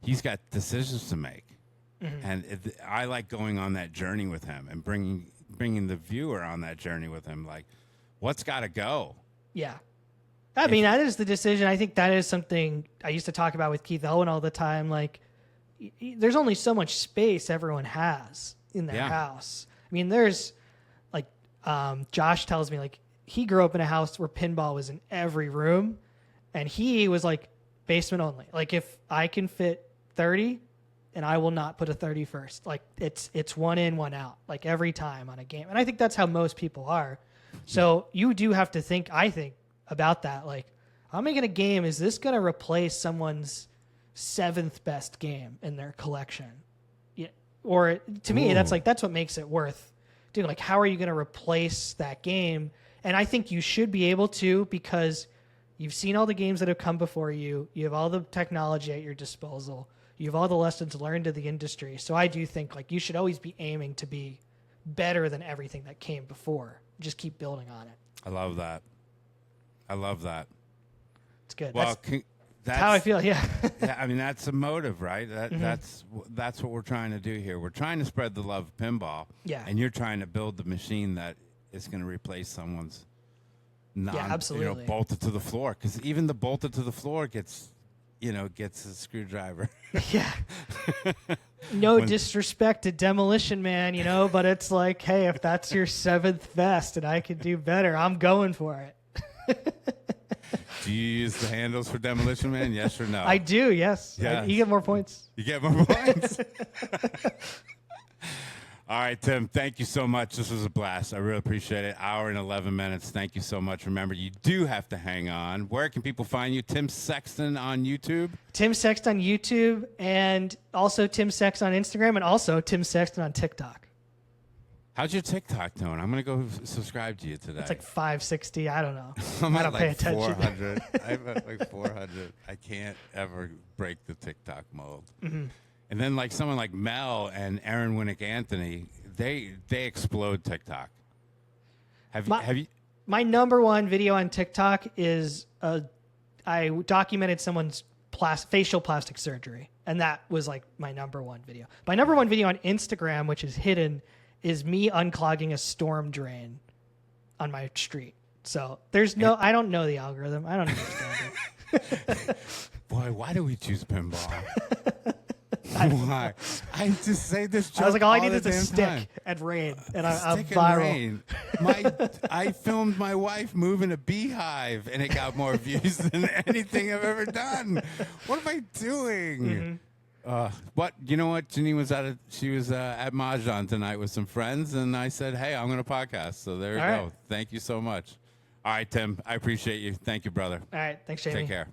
he's got decisions to make. Mm-hmm. And I like going on that journey with him and bringing the viewer on that journey with him. Like, what's got to go? Yeah. I mean, that is the decision. I think that is something I used to talk about with Keith Owen all the time. Like, there's only so much space everyone has in their house. I mean, there's like, Josh tells me, like, he grew up in a house where pinball was in every room, and he was like basement only. Like, if I can fit 30, and I will not put a 30 first. Like, it's one in, one out, like every time on a game. And I think that's how most people are. So you do have to think, I think, about that. Like, I'm making a game. Is this going to replace someone's 7th best game in their collection? Yeah. Or to me, that's what makes it worth doing. Like, how are you going to replace that game? And I think you should be able to, because you've seen all the games that have come before you. You have all the technology at your disposal. You have all the lessons learned in the industry. So I do think like you should always be aiming to be better than everything that came before. Just keep building on it. I love that. It's good. Well, That's how I feel. Yeah. yeah, I mean, that's a motive, right? That's what we're trying to do here. We're trying to spread the love of pinball. Yeah. And you're trying to build the machine that is going to replace someone's absolutely. bolted to the floor. Because even the bolted to the floor gets a screwdriver. Yeah. No disrespect to Demolition Man, but it's like, hey, if that's your 7th vest and I can do better, I'm going for it. Do you use the handles for Demolition Man? Yes or no? I do, yes. Yes. You get more points. You get more points? All right, Tim, thank you so much. This was a blast. I really appreciate it. Hour and 11 minutes. Thank you so much. Remember, you do have to hang on. Where can people find you? Tim Sexton on YouTube? Tim Sexton on YouTube, and also Tim Sexton on Instagram, and also Tim Sexton on TikTok. How's your TikTok doing? I'm going to go subscribe to you today. It's like 560. I don't know. I don't pay attention. 400. I'm at like 400. I can't ever break the TikTok mold. Mm-hmm. And then like someone like Mel and Aaron Winnick Anthony, they explode TikTok. Have you? My number one video on TikTok is I documented someone's facial plastic surgery, and that was like my number one video. My number one video on Instagram, which is hidden, is me unclogging a storm drain on my street. So I don't know the algorithm. I don't understand it. Boy, why do we choose pinball? Why? I just say this joke. I was like, all I need is a time. stick and rain, and I'm Stick viral. And rain. I filmed my wife moving a beehive, and it got more views than anything I've ever done. What am I doing? What? You know what? Janine was at Mahjong tonight with some friends, and I said, hey, I'm going to podcast. So there you go. Thank you so much. All right, Tim. I appreciate you. Thank you, brother. All right. Thanks, Jamie. Take care.